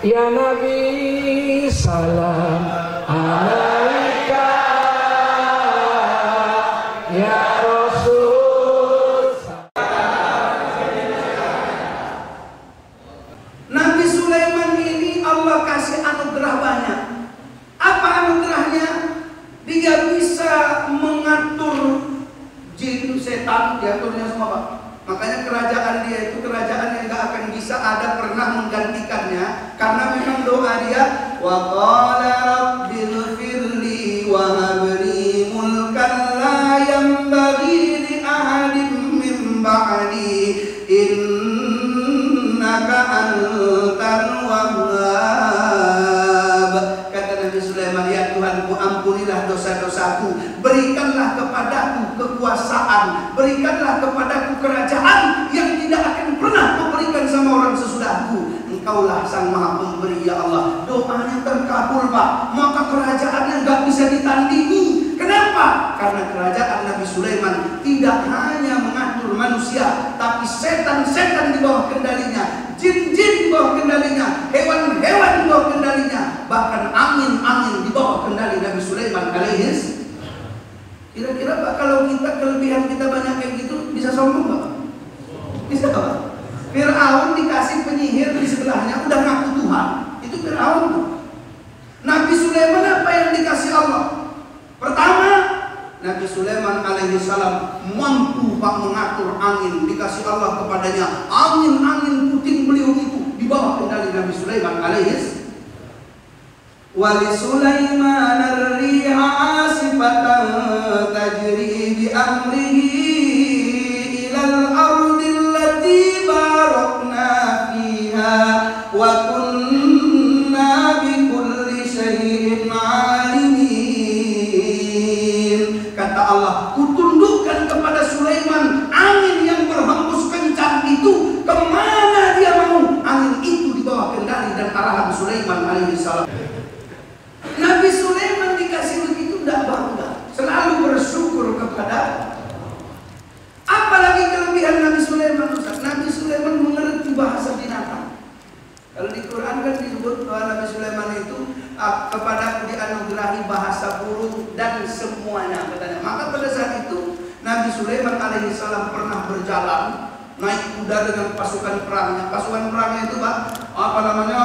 Ya Nabi salam alaika, ya Rasul. Nabi Sulaiman ini Allah kasih anugerah banyak. Apa anugerahnya? Dia bisa mengatur jin, setan, diaturnya semua, Pak. Makanya kerajaan dia itu kerajaan yang gak akan bisa ada pernah menggantikannya, karena memang doa dia, wa qala rabbil firli wa habli mulkan la yanbaghi li ahadin min ba'di innaka antal wahhab. Kata Nabi Sulaiman, ya Tuhanku, ampunilah dosa-dosaku, berikanlah kepadaku kekuasaan, berikanlah kepadaku kerajaan yang tidak akan pernah kau berikan sama orang sesudahku. Engkaulah sang maha pemberi, ya Allah. Doanya terkabul, Pak. Maka kerajaannya nggak bisa ditandingi. Kenapa? Karena kerajaan Nabi Sulaiman tidak hanya mengatur manusia, tapi setan-setan di bawah kendalinya, jin-jin di bawah kendalinya, hewan-hewan di bawah kendalinya, bahkan angin-angin di bawah kendali Nabi Sulaiman alaihis. Kira-kira Pak, kalau kita kelebihan kita banyak kayak gitu, bisa sombong nggak? Bisa Pak? Fir'aun dikasih penyihir di sebelahnya, udah ngaku Tuhan. Itu Fir'aun. Nabi Sulaiman apa yang dikasih Allah? Pertama, Nabi Sulaiman alaihi salam mampu Pak mengatur angin, dikasih Allah kepadanya. Angin-angin puting beliung itu di bawah kendali Nabi Sulaiman alaihi salam. Wali Sulaiman ar-riha asifatan tajri bi amrihi ilal ardi allati barakna fiha wa kunna bi kulli syai'in alimin. Kata Allah, kutundukkan kepada Sulaiman angin yang berhembus kencang itu kemana dia mau. Angin itu di bawah kendali dan arahan Sulaiman alaihi salam. Nabi Sulaiman dikasih begitu tidak bangga, selalu bersyukur kepada. Apalagi kelebihan Nabi Sulaiman, Ustaz. Nabi Sulaiman mengerti bahasa binatang. Kalau di Quran kan disebut bahwa Nabi Sulaiman itu kepadaku dianugerahi bahasa burung dan semuanya, katanya. Maka pada saat itu Nabi Sulaiman alaihi salam pernah berjalan naik kuda dengan pasukan perangnya. Pasukan perangnya itu, Pak, apa namanya?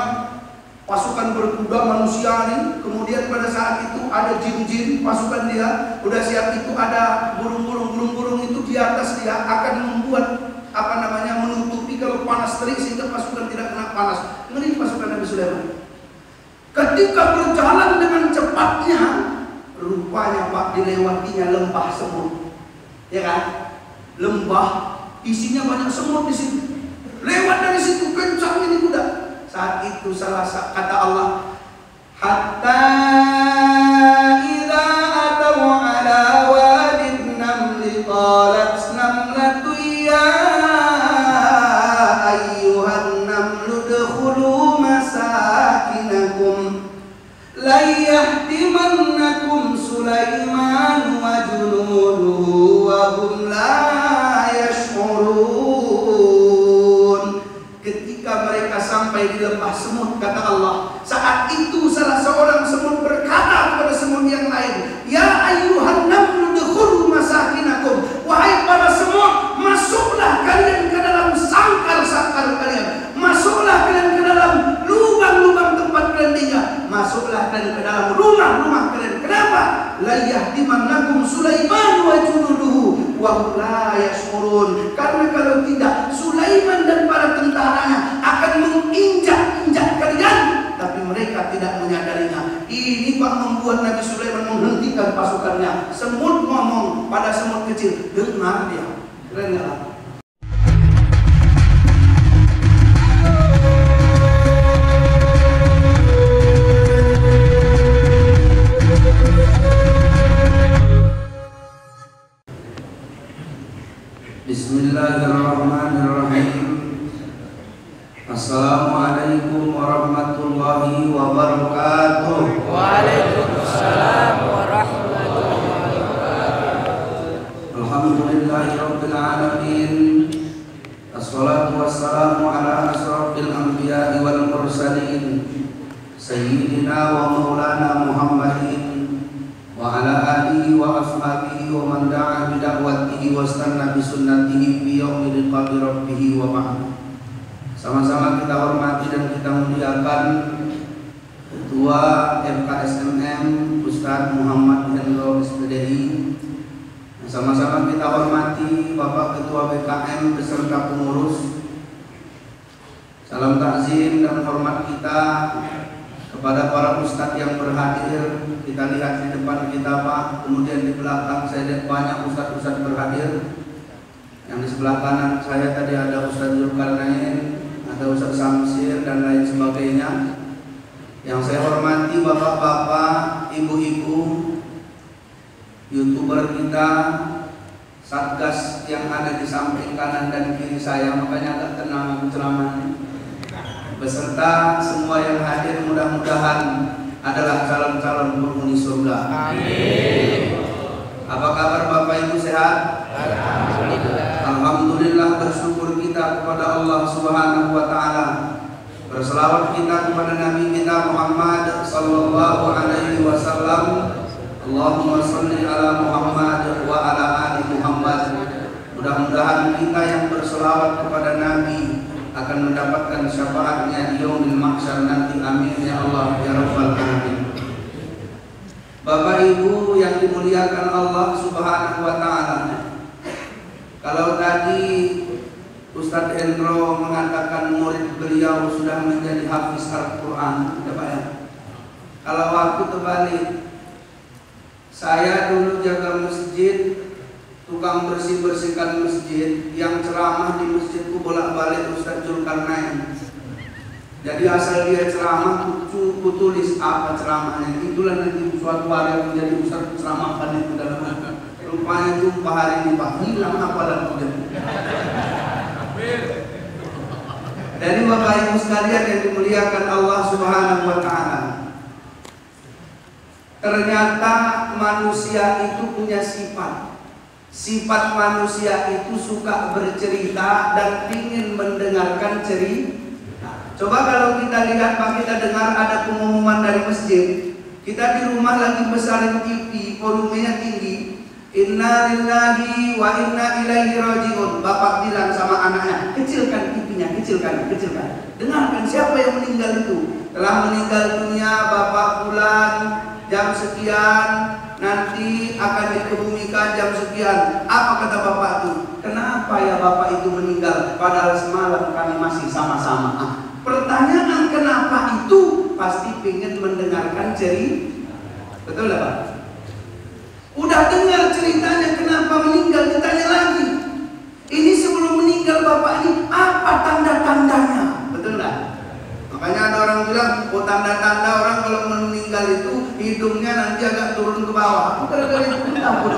Pasukan berkuda manusia nih. Kemudian pada saat itu ada jin-jin pasukan dia. Udah siap itu ada burung-burung itu di atas dia akan membuat apa namanya, menutupi kalau panas terik sehingga pasukan tidak kena panas. Ngeri pasukan Nabi Sulaiman. Ketika berjalan dengan cepatnya, rupanya Pak dilewatinya lembah semut. Ya kan? Lembah isinya banyak semut di situ. Lewat dari situ kencang ini kuda. Saat itu kata Allah, hatta idza ataw ala wadin namli qalat namlatu ya ayyuhan namlu dkhulu masakinakum la yahtimannakum Sulaiman wa junuduhu wa hum la yash'urun. Sampai di lembah semut, kata Allah, saat itu salah seorang semut berkata kepada semut yang lain, ya ayyuhan namlu dukhulu masakinakum, wahai para semut, masuklah kalian ke dalam sangkar-sangkar kalian, masuklah kalian ke dalam lubang-lubang tempat kalian tinggal, masuklah kalian ke dalam rumah-rumah kalian. Kenapa? La yahtimannakum Sulaiman wa junuduhu wa hum la yash'urun. Karena kalau tidak, Sulaiman dan para tentaranya akan menginjak-injak kalian, tapi mereka tidak menyadarinya. Ini Pak membuat Nabi Sulaiman menghentikan pasukannya. Semut ngomong pada semut kecil, dengar dia. Keren ya? Bismillahirrahmanirrahim. Assalamualaikum warahmatullahi wabarakatuh. Waalaikumsalam warahmatullahi wabarakatuh. Alhamdulillahirabbil alamin. sayyidina wa maulana Muhammadin wa ala alihi wa ashabihi wa man da'a bi da'watihi wa istanna bi sunnatihi fi yaumi liqa'i rabbih wa ba'd. Sama-sama kita hormati dan kita muliakan Ketua FKSMM Ustadz Muhammad Hendro SPDI. Sama-sama kita hormati Bapak Ketua BKM beserta pengurus. Salam takzim dan hormat kita kepada para ustadz yang berhadir. Kita lihat di depan kita Pak, kemudian di belakang saya lihat banyak ustadz-ustadz berhadir. Yang di sebelah kanan saya tadi ada Ustadz Zulkarnain, ada Ustadz Samsir dan lain sebagainya. Yang saya hormati bapak-bapak, ibu-ibu, YouTuber kita, Satgas yang ada di samping kanan dan kiri saya, makanya agak tenang ceramahnya. Beserta semua yang hadir, mudah-mudahan adalah calon-calon penghuni surga. Amin. Apa kabar Bapak Ibu, sehat? Alhamdulillah. Alhamdulillah, bersyukur kita kepada Allah Subhanahu wa taala. Berselawat kita kepada Nabi kita Muhammad sallallahu alaihi wasallam. Allahumma shalli ala Muhammad wa ala ali Muhammad. Mudah-mudahan kita yang berselawat kepada Nabi akan mendapatkan syafaatnya di yaumil mahsyar nanti. Amin ya Allah ya rabbal alamin. Bapak Ibu yang dimuliakan Allah Subhanahu wa taala. Kalau tadi Ustadz Hendro mengatakan murid beliau sudah menjadi hafiz Al-Qur'an, ya Pak ya. Kalau aku terbalik, saya dulu jaga masjid, tukang bersih-bersihkan masjid, yang ceramah di masjidku bolak-balik Ustadz Zulkarnain. Jadi asal dia ceramah, ku tulis apa ceramahnya. Itulah nanti suatu hari aku menjadi Ustadz ceramahkan itu dalam hati. Rupanya jumpa hari ini Pak, hilang apa dalam jadi. Dari Bapak Ibu sekalian yang dimuliakan Allah Subhanahu wa taala. Ternyata manusia itu punya sifat. Sifat manusia itu suka bercerita dan ingin mendengarkan cerita. Coba kalau kita lihat Pak, kita dengar ada pengumuman dari masjid. Kita di rumah lagi besarin TV, volumenya tinggi. Inna lillahi wa inna ilaihi raji'un. Bapak bilang sama anaknya, kecilkan TV-nya, kecilkan. Dengarkan siapa yang meninggal itu. Telah meninggal dunia Bapak Fulan jam sekian, nanti akan dikebumikan jam sekian. Apa kata bapak itu? Kenapa ya bapak itu meninggal? Padahal semalam kami masih sama-sama. Pertanyaan kenapa itu pasti ingin mendengarkan cerita. Betul lah Pak? Udah dengar ceritanya kenapa meninggal, ditanya lagi. Ini sebelum meninggal bapak ini apa tanda-tandanya? Betul lah? Makanya ada orang bilang, oh tanda-tanda orang kalau meninggal itu hidungnya nanti agak turun ke bawah. Bukan gara-gara itu takut.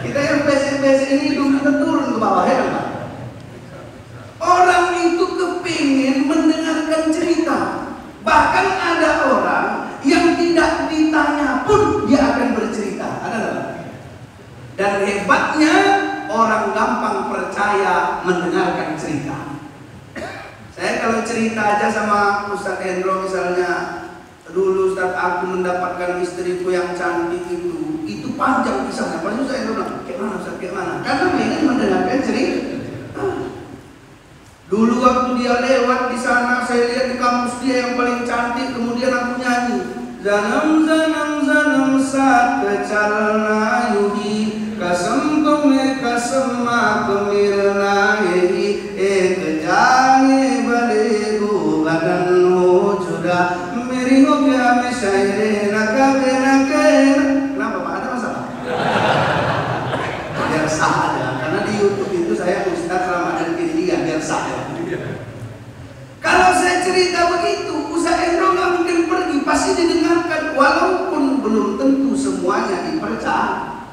Kita yang pesek-pesek ini hidung kita turun ke bawah, ya kan? Orang itu kepingin mendengarkan cerita. Bahkan ada orang yang tidak ditanya pun dia akan bercerita. Ada nggak? Dan hebatnya orang gampang percaya mendengarkan cerita. Saya kalau cerita aja sama Ustadz Hendro misalnya, dulu Ustadz aku mendapatkan istriku yang cantik itu panjang kisahnya. Pasti Ustadz Hendro bilang, gimana Ustadz, gimana? Karena ingin mendengarkan cerita. Dulu waktu dia lewat di sana, saya lihat di kampus dia yang paling cantik, kemudian aku nyanyi. Zanam zanam zanam saat kecalna yuhi kasem kome kasem ma kemirna yehi kejange balegu badan ho juda meri ho gya me syaire nakabe nakabe. Kenapa Pak? Ada masalah? Biar sah aja, karena di YouTube itu saya Ustadz Ramadan Kindia, biar sah ya. Kalau saya cerita begitu, Ustadz Hendro nggak mungkin pergi, pasti didengarkan, walaupun belum tentu semuanya dipercaya.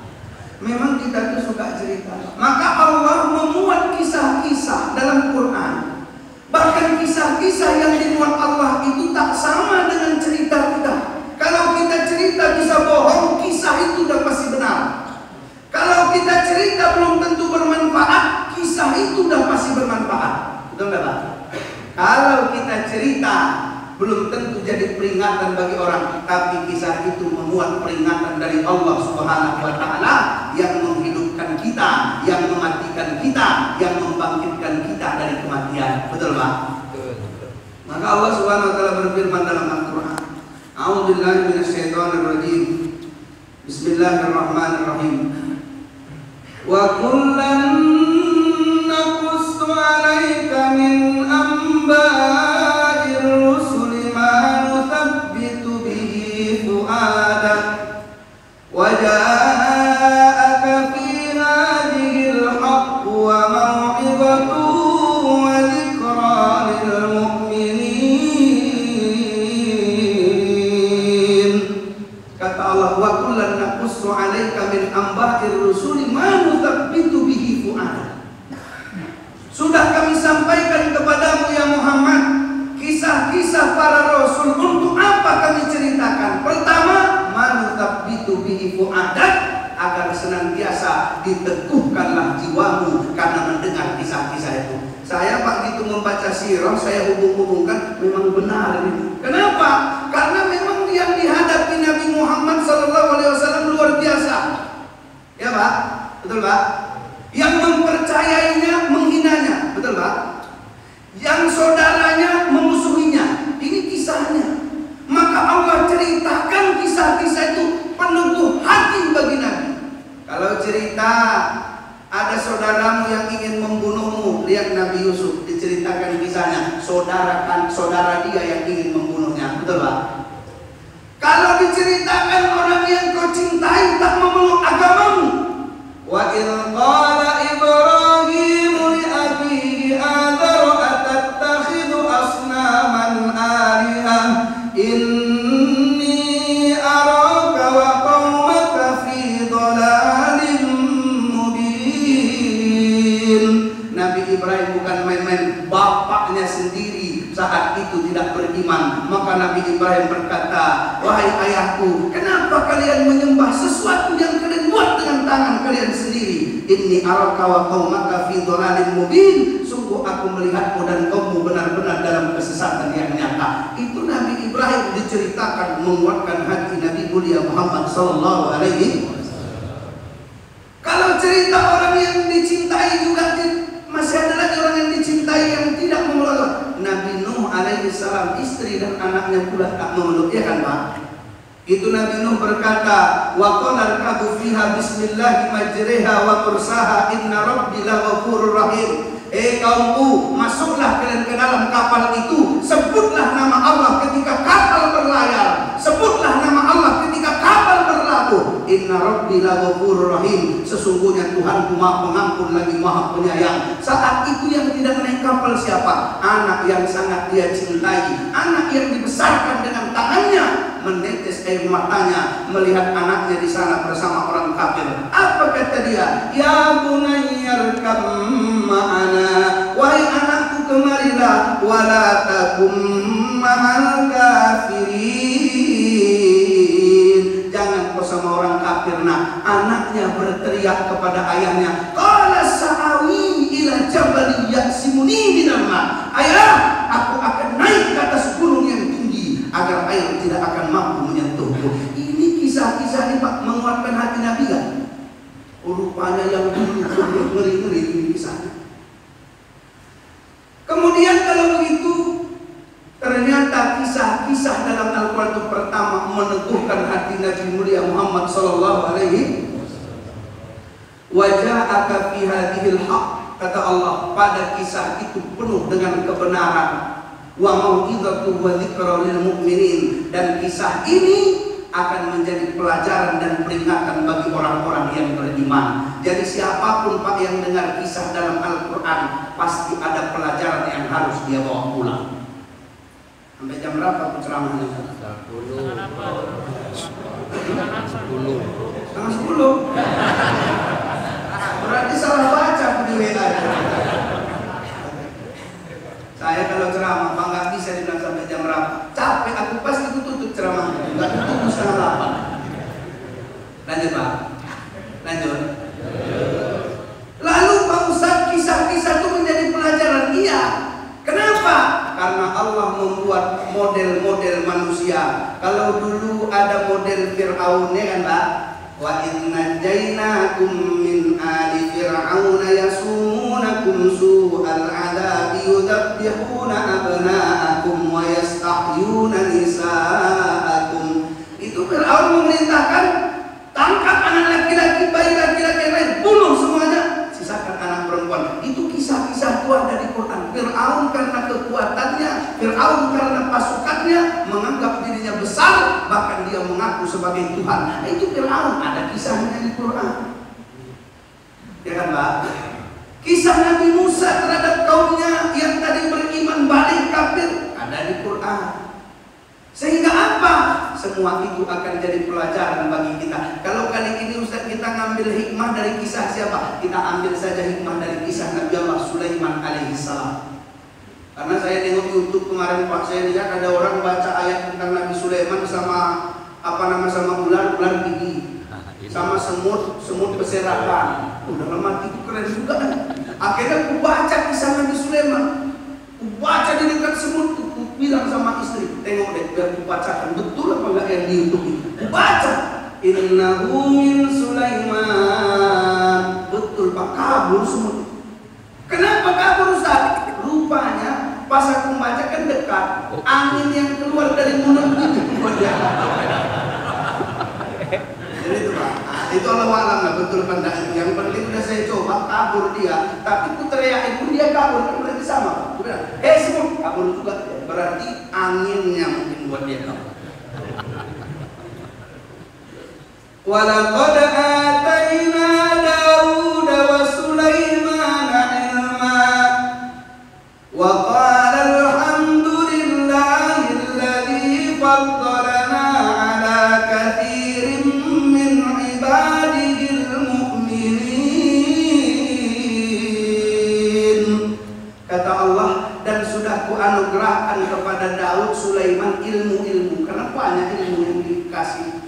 Memang kita tuh suka cerita. Maka Allah memuat kisah-kisah dalam Quran. Bahkan kisah-kisah yang dimuat Allah itu tak sama dengan cerita kita. Kalau kita cerita bisa bohong, kisah itu udah pasti benar. Kalau kita cerita belum tentu bermanfaat, kisah itu udah pasti bermanfaat. Betul nggak Pak? Kalau kita cerita belum peringatan bagi orang, tapi kisah itu memuat peringatan dari Allah Subhanahu wa Ta'ala yang menghidupkan kita, yang mematikan kita, yang membangkitkan kita dari kematian. Betul Pak? Maka Allah Subhanahu wa Ta'ala berfirman dalam Al-Quran, A'udzubillahi minasyaitonirrajim. Bismillahirrahmanirrahim. Wa kullan naqussu 'alaika min amba'ir rusuli ma nuthabbitu bihi fu'adak wa ja'aka fi hadhihi al-haqq wa maw'izatu wa dhikra lil mu'minin. Kata Allah, wa kullan naqussu 'alaika min amba'ir rusuli ma nuthabbitu bihi fu'adak. Sudah kami sampaikan kepadamu ya Muhammad kisah-kisah para rasul. Untuk apa kami ceritakan? Pertama, manuthabbitu bihi fu'adak, agar senantiasa diteguhkanlah jiwamu karena mendengar kisah-kisah itu. Saya begitu membaca sirah, saya hubung-hubungkan, memang benar ini. Kenapa? Karena memang yang dihadapi Nabi Muhammad SAW luar biasa. Ya Pak? Betul Pak? Yang mempercayainya menghinanya, betul Pak? Yang saudaranya memusuhinya. Ini kisahnya. Maka Allah ceritakan kisah-kisah itu peneguh hati bagi Nabi. Kalau cerita ada saudaramu yang ingin membunuhmu, lihat Nabi Yusuf, diceritakan kisahnya. Saudara dia yang ingin membunuhnya, betul Pak? Kalau diceritakan orang yang kau cintai tak memeluk agamamu, wa in qala Ibrahim li abihi Azar atattakhidhu asnaman alihah inni araka wa qaumaka fi dhalalin mubin. Nabi Ibrahim bukan main-main, bapaknya sendiri saat itu tidak beriman. Maka Nabi Ibrahim berkata, wahai ayahku, kenapa kalian menyembah sesuatu yang kalian buat dengan tangan kalian sendiri? Inni araka wa qaumaka fi dhalalin mubin. Sungguh aku melihatmu dan kaummu benar-benar dalam kesesatan yang nyata. Itu Nabi Ibrahim diceritakan menguatkan hati Nabi mulia Muhammad sallallahu alaihi wasallam. Kalau cerita orang yang dicintai juga masih ada lagi orang yang dicintai yang tidak memeluk. Nabi Nuh alaihi salam, istri dan anaknya pula tak memeluk, ya kan Pak? Itu Nabi Nuh berkata, wa qala rkabu fiha bismillahi majriha wa mursaha inna rabbi laghafurur rahim. Kaumku, masuklah kalian ke dalam kapal itu, sebutlah nama Allah ketika kapal berlayar, sebutlah nama Allah ketika kapal berlabuh. Inna rabbi laghafurur rahim. Sesungguhnya Tuhanku Maha Pengampun lagi Maha Penyayang. Saat itu yang tidak naik kapal siapa? Anak yang sangat dia cintai, anak yang dibesarkan dengan tangannya, menetes air matanya melihat anaknya di sana bersama orang kafir. Apa kata dia? Ya bunayyarkam ma'ana, wahai anakku kemarilah, wala takum ma'al kafirin. Jangan kau sama orang kafir. Nah, anaknya berteriak kepada ayahnya, qala sa'awi ila jabalin ya'simuni minal ma. Ayah, aku akan naik ke atas gunung yang tinggi agar air tidak akan mampu menyentuhku. Ini kisah-kisah ini Pak menguatkan hati Nabi kan? Rupanya yang dulu ngeri-ngeri ini kisahnya. Kemudian kalau begitu, ternyata kisah-kisah dalam Al-Quran itu pertama meneguhkan hati Nabi mulia Muhammad sallallahu alaihi wasallam. Wa ja'aka fi hadhil haqq, kata Allah, pada kisah itu penuh dengan kebenaran. Wa mau'izatu wa dzikra lil mu'minin, dan kisah ini akan menjadi pelajaran dan peringatan bagi orang-orang yang beriman. Jadi siapapun Pak yang dengar kisah dalam Al-Quran, pasti ada pelajaran yang harus dia bawa pulang. Sampai jam berapa penceramahnya? 10. Berarti salah baca di WA. Saya kalau ceramah Pak nggak bisa dibilang sampai jam berapa. Capek aku pasti tutup ceramahnya. Nggak tutup 7:30. Lanjut Pak. Lanjut. Lalu Pak Ustaz, kisah-kisah itu menjadi pelajaran. Iya. Kenapa? Karena Allah membuat model-model model manusia. Kalau dulu ada model Fir'aun ya kan Pak, wa inna jainakum min ali fir'aun yasumunakum su'al adabi yudabbihuna abna'akum wa yastahyuna nisa'akum. Itu Fir'aun memerintahkan, tangkap anak laki-laki, bayi laki-laki yang lain, bunuh semuanya, sisakan anak perempuan. Itu kisah-kisah Tuhan dari Quran. Fir'aun karena kekuatannya, Fir'aun karena pasukannya, menganggap dirinya besar, bahkan dia mengaku sebagai Tuhan. Nah, itu Fir'aun, ada kisahnya di Quran. Ya kan Pak? Kisah Nabi Musa terhadap kaumnya yang tadi beriman balik kafir, ada di Quran. Sehingga apa? Semua itu akan jadi pelajaran bagi kita. Kalau kali ini Ustaz kita ngambil hikmah dari kisah siapa? Kita ambil saja hikmah dari kisah Nabi Allah Sulaiman alaihissalam. Karena saya tengok YouTube kemarin Pak, saya lihat ada orang baca ayat tentang Nabi Sulaiman sama sama ular gigi, sama semut berserakan. Dalam hati itu keren juga kan. Akhirnya aku baca kisah Nabi Sulaiman. Aku baca di dekat semut, aku bilang sama istri, tengok deh biar aku bacakan betul apa enggak yang di YouTube ini. Aku baca, innahu min Sulaiman. Betul Pak, kabur semut. Kenapa kabur Ustaz? Rupanya pas aku baca kan dekat, angin yang keluar dari mulut itu. Jadi itu Pak, itu Allah alam lah betul pandang. Yang penting udah saya coba kabur dia, tapi ku teriakin pun dia kabur, kan berarti sama. Aku bilang, semut kabur juga, berarti anginnya mungkin buat dia kabur. Walaqad atayna Daud wa Sulaiman ilma wa qala alhamdulillahilladzi faddalana ala katsirin min ibadihil mu'minin. Kata Allah, dan sudah kuanugerahkan kepada Daud Sulaiman ilmu-ilmu, karena banyak ilmu yang dikasih.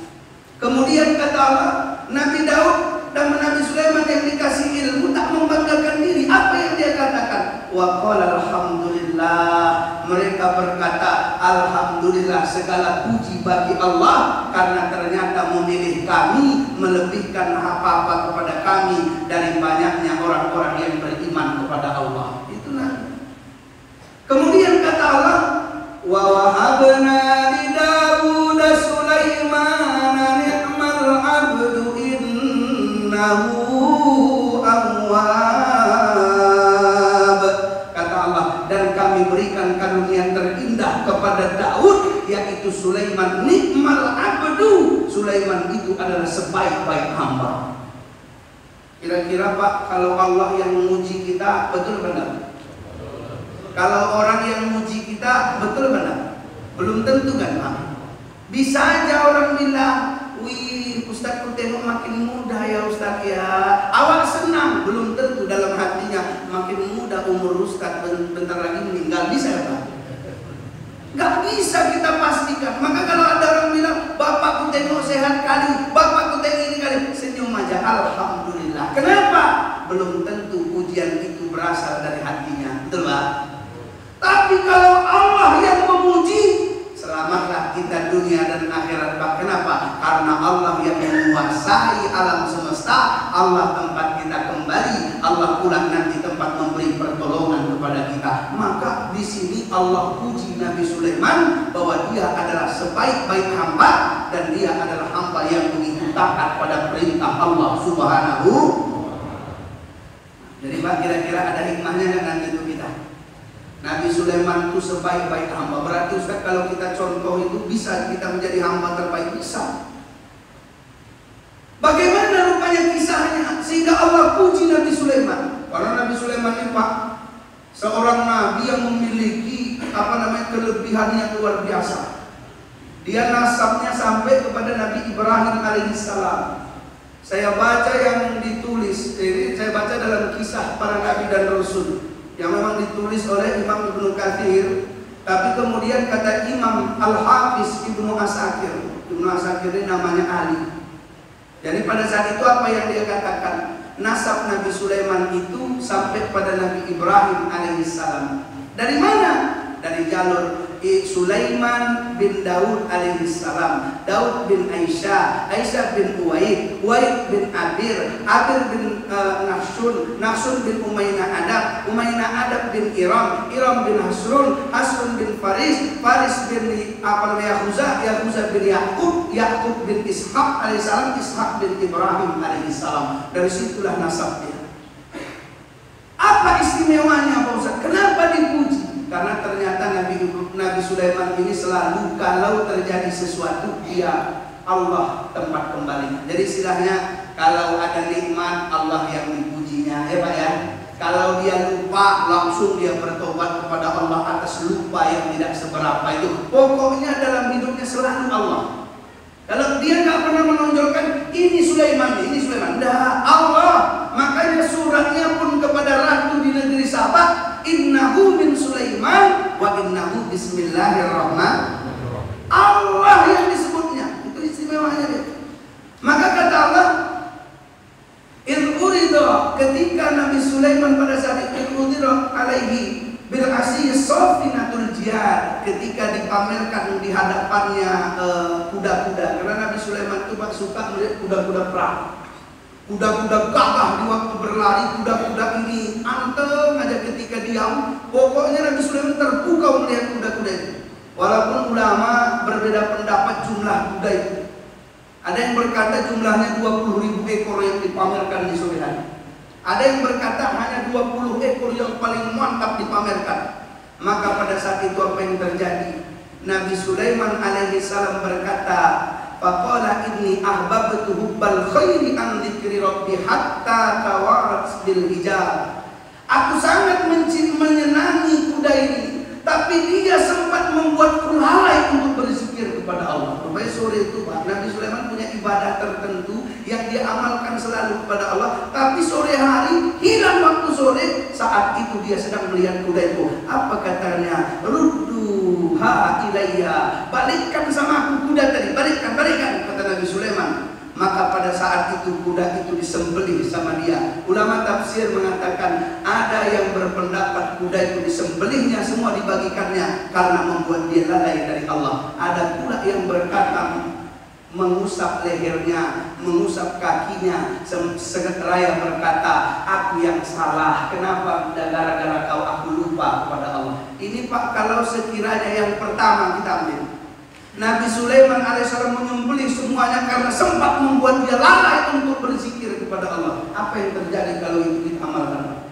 Kemudian kata Allah, Nabi Daud dan Nabi Sulaiman yang dikasih ilmu tak membanggakan diri. Apa yang dia katakan? Wa qala alhamdulillah. Mereka berkata, alhamdulillah, segala puji bagi Allah karena ternyata memilih kami, melebihkan apa-apa kepada kami dari banyaknya orang-orang yang beriman kepada Allah. Itulah. Kemudian kata Allah, wa wahabna li Daud Sulaiman ni'mal 'abdu innahu awwab. Kata Allah, dan kami berikan karunia terindah kepada Daud, yaitu Sulaiman. Ni'mal 'abdu, Sulaiman itu adalah sebaik-baik hamba. Kira-kira Pak, kalau Allah yang memuji kita, betul benar? Kalau orang yang memuji kita, betul benar? Belum tentu kan Pak? Bisa aja orang bilang, wih Ustaz ku tengok makin muda ya Ustaz ya. Awak senang, belum tentu dalam hatinya makin muda umur Ustaz, bentar lagi meninggal. Bisa ya Pak? Gak bisa kita pastikan. Maka kalau ada orang bilang, Bapak ku tengok sehat kali, Bapak ku tengok ini kali, senyum aja, alhamdulillah. Kenapa? Belum tentu pujian itu berasal dari hatinya. Betul Pak? Tapi kalau Allah yang memuji, selamatlah kita dunia dan akhirat Pak. Kenapa? Karena Allah yang menguasai alam semesta, Allah tempat kita kembali, Allah pula nanti tempat memberi pertolongan kepada kita. Maka di sini Allah puji Nabi Sulaiman bahwa dia adalah sebaik-baik hamba dan dia adalah hamba yang begitu taat pada perintah Allah Subhanahu. Jadi Pak, kira-kira ada hikmahnya dengan itu kita? Nabi Sulaiman itu sebaik-baik hamba. Berarti Ustaz kalau kita contoh itu bisa kita menjadi hamba terbaik, bisa. Bagaimana rupanya kisahnya sehingga Allah puji Nabi Sulaiman? Karena Nabi Sulaiman ini Pak, seorang nabi yang memiliki kelebihan yang luar biasa. Dia nasabnya sampai kepada Nabi Ibrahim alaihissalam. Saya baca yang ditulis, ini saya baca dalam kisah para nabi dan rasul yang memang ditulis oleh Imam Ibnu Katsir, tapi kemudian kata Imam Al-Hafiz Ibnu Asakir. Ibnu Asakir ini namanya Ali. Jadi pada saat itu apa yang dia katakan? Nasab Nabi Sulaiman itu sampai pada Nabi Ibrahim alaihissalam. Dari mana? dari jalur Sulaiman bin Daud alaihissalam, Daud bin Aisyah, Aisyah bin Uwaid, Uwaid bin Abir, Abir bin Nafsun, Nafsun bin Umaynah Adab, Umaynah Adab bin Iram, Iram bin Hasrun, Hasrun bin Faris, Faris bin Yahuza, Yahuza bin Yakub, Yakub bin Ishaq alaihissalam, Ishaq bin Ibrahim alaihissalam. Dari situlah nasabnya. Apa istimewanya Pak Ustaz? Kenapa dipuji? Karena ternyata Nabi Sulaiman ini selalu kalau terjadi sesuatu dia Allah tempat kembali. Jadi istilahnya kalau ada nikmat Allah yang dipujinya, ya Pak ya. Kalau dia lupa langsung dia bertobat kepada Allah atas lupa yang tidak seberapa itu. Pokoknya dalam hidupnya selalu Allah. Kalau dia nggak pernah menonjolkan ini Sulaiman, dah Allah. Makanya suratnya pun kepada ratu di negeri Sabah, innahu min Sulaiman wa innahu bismillahirrahmanirrahim. Allah yang disebutnya, itu istimewanya dia. Maka kata Allah, in urida, ketika Nabi Sulaiman pada saat itu urida alaihi bil asyi safinatul jihad, ketika dipamerkan di hadapannya kuda-kuda, karena Nabi Sulaiman itu suka melihat kuda-kuda perang. Kuda-kuda gagah di waktu berlari, kuda-kuda ini anteng aja ketika diam. Pokoknya Nabi Sulaiman terpukau melihat kuda-kuda itu. Walaupun ulama berbeda pendapat jumlah kuda itu. Ada yang berkata jumlahnya 20.000 ekor yang dipamerkan di sore hari. Ada yang berkata hanya 20 ekor yang paling mantap dipamerkan. Maka pada saat itu apa yang terjadi? Nabi Sulaiman alaihissalam berkata, faqala inni ahbabtu hubbal khairi an dzikri rabbi hatta tawarat bil hijab. Aku sangat menyenangi kuda ini, tapi dia sempat membuatku lalai untuk berzikir kepada Allah. Rupanya sore itu Pak, Nabi Sulaiman punya ibadah tertentu yang dia amalkan selalu kepada Allah, tapi sore hari hilang waktu sore, saat itu dia sedang melihat kuda itu. Apa katanya? Rudduha ilayya, balikkan sama aku kuda tadi, balikkan, kata Nabi Sulaiman. Maka pada saat itu kuda itu disembelih sama dia. Ulama tafsir mengatakan ada yang berpendapat kuda itu disembelihnya semua dibagikannya karena membuat dia lalai dari Allah. Ada pula yang berkata mengusap lehernya, mengusap kakinya, seraya berkata, aku yang salah. Kenapa? Gara-gara kau aku lupa kepada Allah. Ini Pak, kalau sekiranya yang pertama kita ambil, Nabi Sulaiman alaihissalam menyembelih semuanya karena sempat membuat dia lalai untuk berzikir kepada Allah. Apa yang terjadi kalau itu kita amalkan?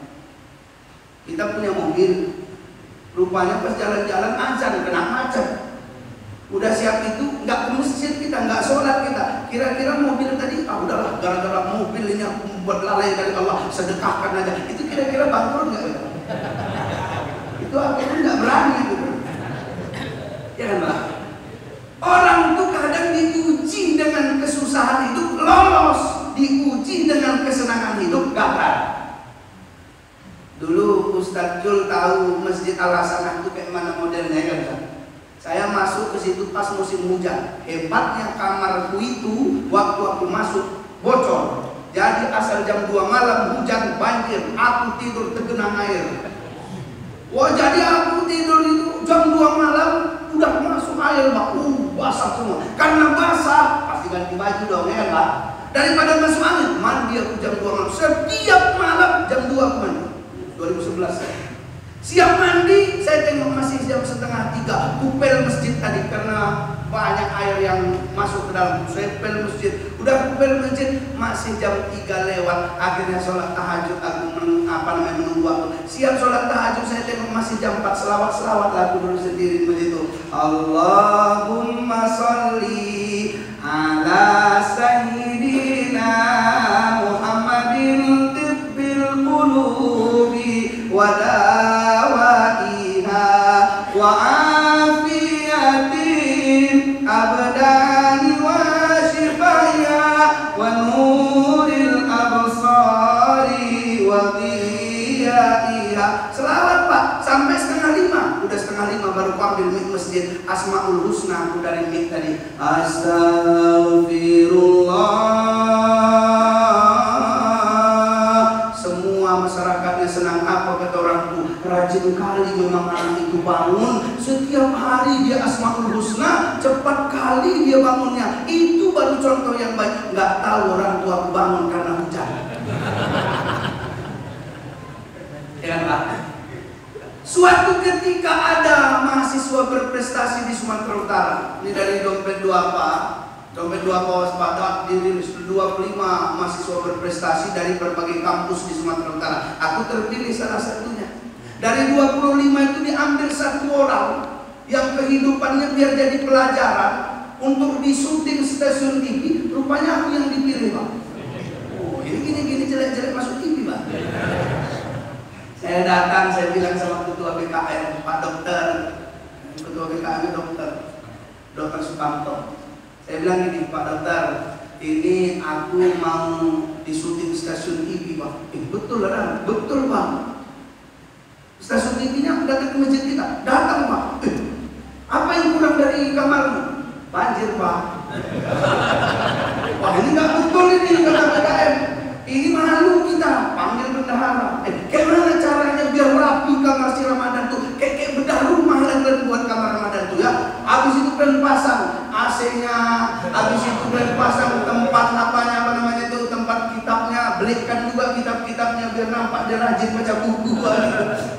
Kita punya mobil, rupanya pas jalan-jalan azan kena macet. Udah siap itu, nggak ke masjid kita, nggak sholat kita. Kira-kira mobil tadi, udahlah, gara-gara mobil ini aku membuat lalai dari Allah, sedekahkan aja. Itu kira-kira bangkrut nggak? Itu akhirnya nggak berani gitu. Ya kan Pak? Orang tuh kadang diuji dengan kesusahan hidup lolos, diuji dengan kesenangan hidup gagal. Dulu Ustadz Jul tahu Masjid Al-Hasanah itu kayak mana modelnya kan? Saya masuk ke situ pas musim hujan. Hebatnya kamarku itu waktu aku masuk bocor. Jadi asal jam 2 malam hujan banjir, aku tidur tergenang air. Wah, jadi aku tidur itu jam 2 malam udah masuk air, Pak. Basah semua. Karena basah, pasti ganti baju dong ya, Pak. Daripada masuk angin, mandi aku jam 2 malam. Setiap malam jam 2 aku mandi. 2011. Siap mandi, saya tengok masih jam 2:30. Kupel masjid tadi karena banyak air yang masuk ke dalam. Saya kupel masjid. Udah kupel masjid, masih jam 3 lewat. Akhirnya sholat tahajud aku menunggu waktu. Siap sholat tahajud, saya tengok masih jam 4. Selawat lagu dulu sendiri begitu. Allahumma sholli ala sayyidina Muhammadin tibbil qulubi wa dawaiha wa afiyatin abdani wa shifaya wa nuril absari wa dhiyaiha. Selawat Pak sampai 4:30. Udah 4:30 baru aku ambil mic masjid Asmaul Husna aku dari mic tadi. Astagfirullah. Semua masyarakatnya senang. Apa kata orang itu? Rajin kali memang anak itu Pak. bangun, setiap hari dia Asmaul Husna, cepat kali dia bangunnya. Itu baru contoh yang baik. Nggak tahu orang tua bangun karena hujan. Ya kan Pak? Suatu ketika ada mahasiswa berprestasi di Sumatera Utara. Ini dari dompet Duapa. Dompet Duapa waspada diri 25 mahasiswa berprestasi dari berbagai kampus di Sumatera Utara. Aku terpilih salah satunya. Dari 25 itu diambil satu orang yang kehidupannya biar jadi pelajaran untuk disyuting stasiun TV. Rupanya aku yang dipilih, Pak. Oh, ini gini jelek-jelek masuk TV, Pak. Saya datang, saya bilang sama ketua BKM, Pak Dokter, ketua BKM Dokter Sukamto. Saya bilang gini, Pak Dokter, ini aku mau disyuting stasiun TV, Pak. Betul lah, betul Pak. Stasiun TV-nya datang ke masjid kita, datang Pak. Apa yang kurang dari kamarmu? Banjir Pak. Wah ini nggak betul ini kata BKM. Ini malu kita, panggil bendahara. Gimana caranya biar rapi kamar si Ramadan tuh? Kayak bedah rumah dan buat kamar Ramadan tuh ya. Habis itu kan pasang AC-nya, habis itu kan pasang tempat apa namanya itu, tempat kitabnya, belikan juga kitab-kitabnya biar nampak dia rajin baca buku gitu.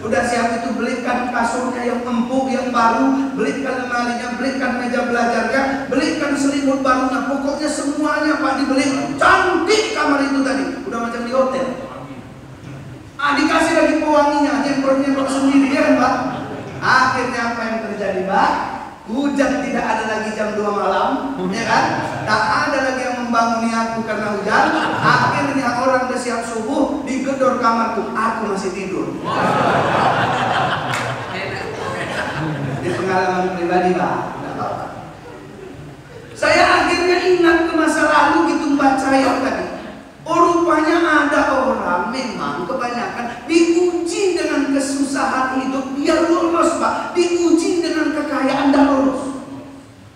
Udah siap itu belikan kasurnya yang empuk yang baru, belikan lemarinya, belikan meja belajarnya, belikan selimut barunya, pokoknya semuanya Pak dibeli. Cantik kamar itu tadi, udah macam di hotel. Dikasih lagi pewanginya, nyemprot sendiri ya kan Pak. Akhirnya apa yang terjadi Pak? Hujan tidak ada lagi jam 2 malam, ya kan? Tak ada lagi yang membanguni aku karena hujan. Akhirnya orang udah siap subuh, digedor kamarku, aku masih tidur. Ini pengalaman pribadi Pak. Saya akhirnya ingat ke masa lalu gitu baca yang tadi. Oh rupanya ada orang memang kebanyakan diuji dengan kesusahan hidup biar lulus Pak, diuji dengan kekayaan dan lulus.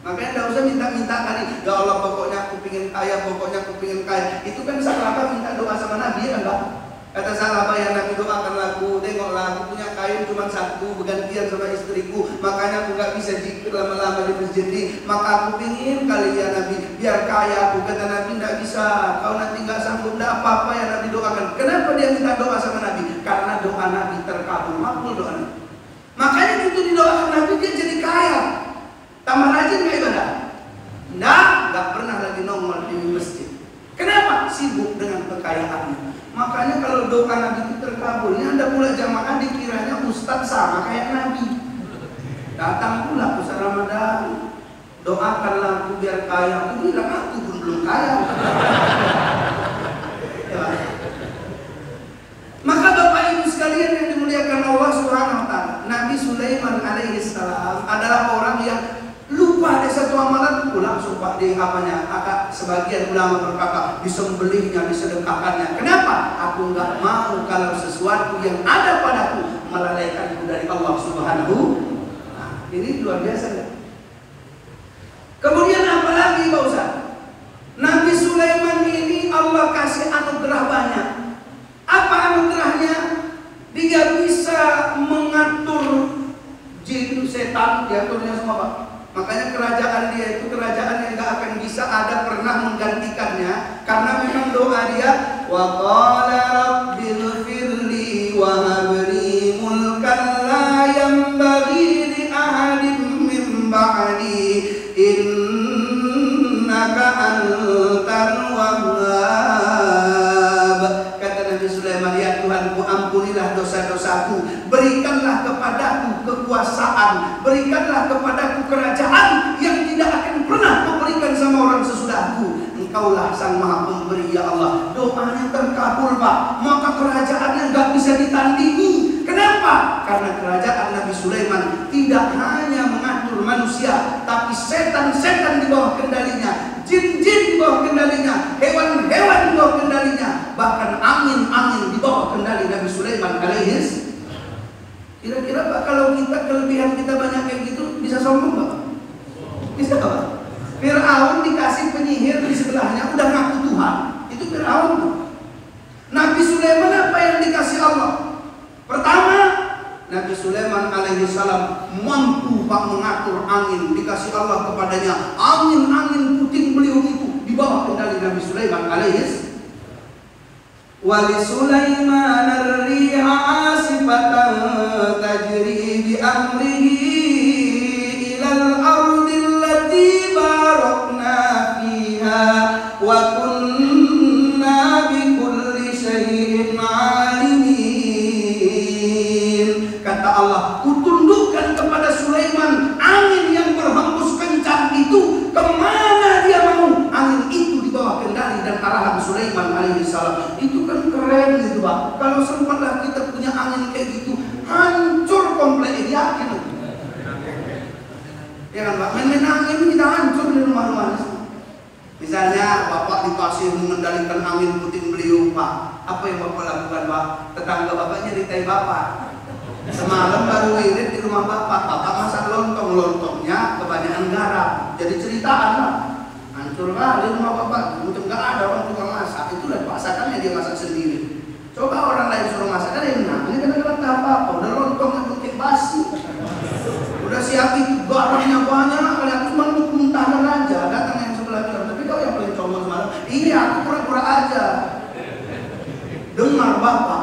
Makanya tidak usah minta-minta kali, ya Allah pokoknya aku pingin kaya, pokoknya aku pingin kaya. Itu kan sahabat minta doa sama Nabi ya Pak. Kata sahabat yang Nabi doakan aku, tengoklah aku punya kain cuma satu, bergantian sama istriku, makanya aku nggak bisa zikir lama-lama di masjid ini. Maka aku pingin kali ya Nabi, biar kaya aku. Kata Nabi nggak bisa, kau nanti nggak sanggup, nggak apa-apa yang Nabi doakan. Kenapa dia minta doa sama Nabi? Karena doa Nabi terkabul, makbul doa Nabi. Makanya itu didoakan Nabi dia jadi kaya. Tambah rajin nggak ibadah? Nggak pernah lagi nongol di masjid. Kenapa? Sibuk dengan kekayaannya. Makanya kalau doa Nabi itu terkabulnya, Anda pula jamaah dikiranya Ustadz sama kayak Nabi. Datang pula pusat Ramadan, doakanlah aku biar kaya. Aku bilang aku pun belum kaya. Ya. Maka Bapak Ibu sekalian yang dimuliakan Allah Subhanahu Wa Taala, Nabi Sulaiman alaihissalam adalah orang yang lupa ada satu amalan, langsung Pak di apanya, sebagian ulama berkata disembelihnya, disedekahkannya. Kenapa? Aku nggak mau kalau sesuatu yang ada padaku melalaikanku dari Allah Subhanahu. Nah, ini luar biasa ya. Kemudian apalagi Pak Ustaz? Nabi Sulaiman ini Allah kasih anugerah banyak. Apa anugerahnya? Dia bisa mengatur jin, setan, diaturnya semua Pak. Makanya kerajaan dia itu kerajaan yang gak akan bisa ada pernah menggantikannya, karena memang doa dia wa qala rabbil firli wa habli mulkan la yanbaghi li ahadin min ba'di innaka antal wahhab. Kata Nabi Sulaiman, ya Tuhanku ampunilah dosa-dosaku, berikanlah kepadaku kekuasaan, berikanlah kepadaku kerajaan yang tidak akan pernah kau berikan sama orang sesudahku. Engkaulah sang maha pemberi ya Allah. Doanya terkabul Pak. Maka kerajaannya nggak bisa ditandingi. Kenapa? Karena kerajaan Nabi Sulaiman tidak hanya mengatur manusia, tapi setan-setan di bawah kendalinya, jin-jin di bawah kendalinya, hewan-hewan di bawah kendalinya, bahkan angin-angin di bawah kendali Nabi Sulaiman alaihis. Kira-kira Pak, kalau kita kelebihan kita banyak kayak gitu, bisa sombong nggak Pak? Bisa nggak Pak? Fir'aun dikasih penyihir di sebelahnya, udah ngaku Tuhan. Itu Fir'aun. Nabi Sulaiman apa yang dikasih Allah? Pertama, Nabi Sulaiman alaihi salam mampu Pak mengatur angin, dikasih Allah kepadanya angin-angin puting beliung itu di bawah kendali Nabi Sulaiman alaihi salam. Wali Sulaiman ar-riha asifatan tajri bi amrihi ilal ardi allati barakna fiha wa kunna bi kulli syai'in alimin. Kata Allah, kutundukkan kepada Sulaiman angin yang berhembus kencang itu kemana dia mau. Angin itu di bawah kendali dan arahan Sulaiman alaihi salam. Itu kan keren gitu Pak. Kalau sempatlah kita punya angin kayak gitu, hancur komplek, yakin. Ya kan Pak, main-main angin kita hancur di rumah-rumah. Misalnya Bapak dikasih mengendalikan angin puting beliung Pak, apa yang Bapak lakukan Pak? Tetangga Bapaknya nyeritai Bapak, semalam baru wirid di rumah Bapak masak lontong, lontongnya kebanyakan garam, jadi ceritaan Pak. Hancur kali rumah Bapak, untuk nggak ada orang tukang masak, itu udah masakannya dia masak sendiri. Coba orang lain suruh masak, kan enak. Ini kadang-kadang tak apa-apa, udah lontongnya pakai basi, udah siap itu garamnya banyak, kali aku cuma muntahkan aja. Datang yang sebelah bilang, tapi kau yang paling comel semalam. Iya, aku pura-pura aja. Dengar Bapak,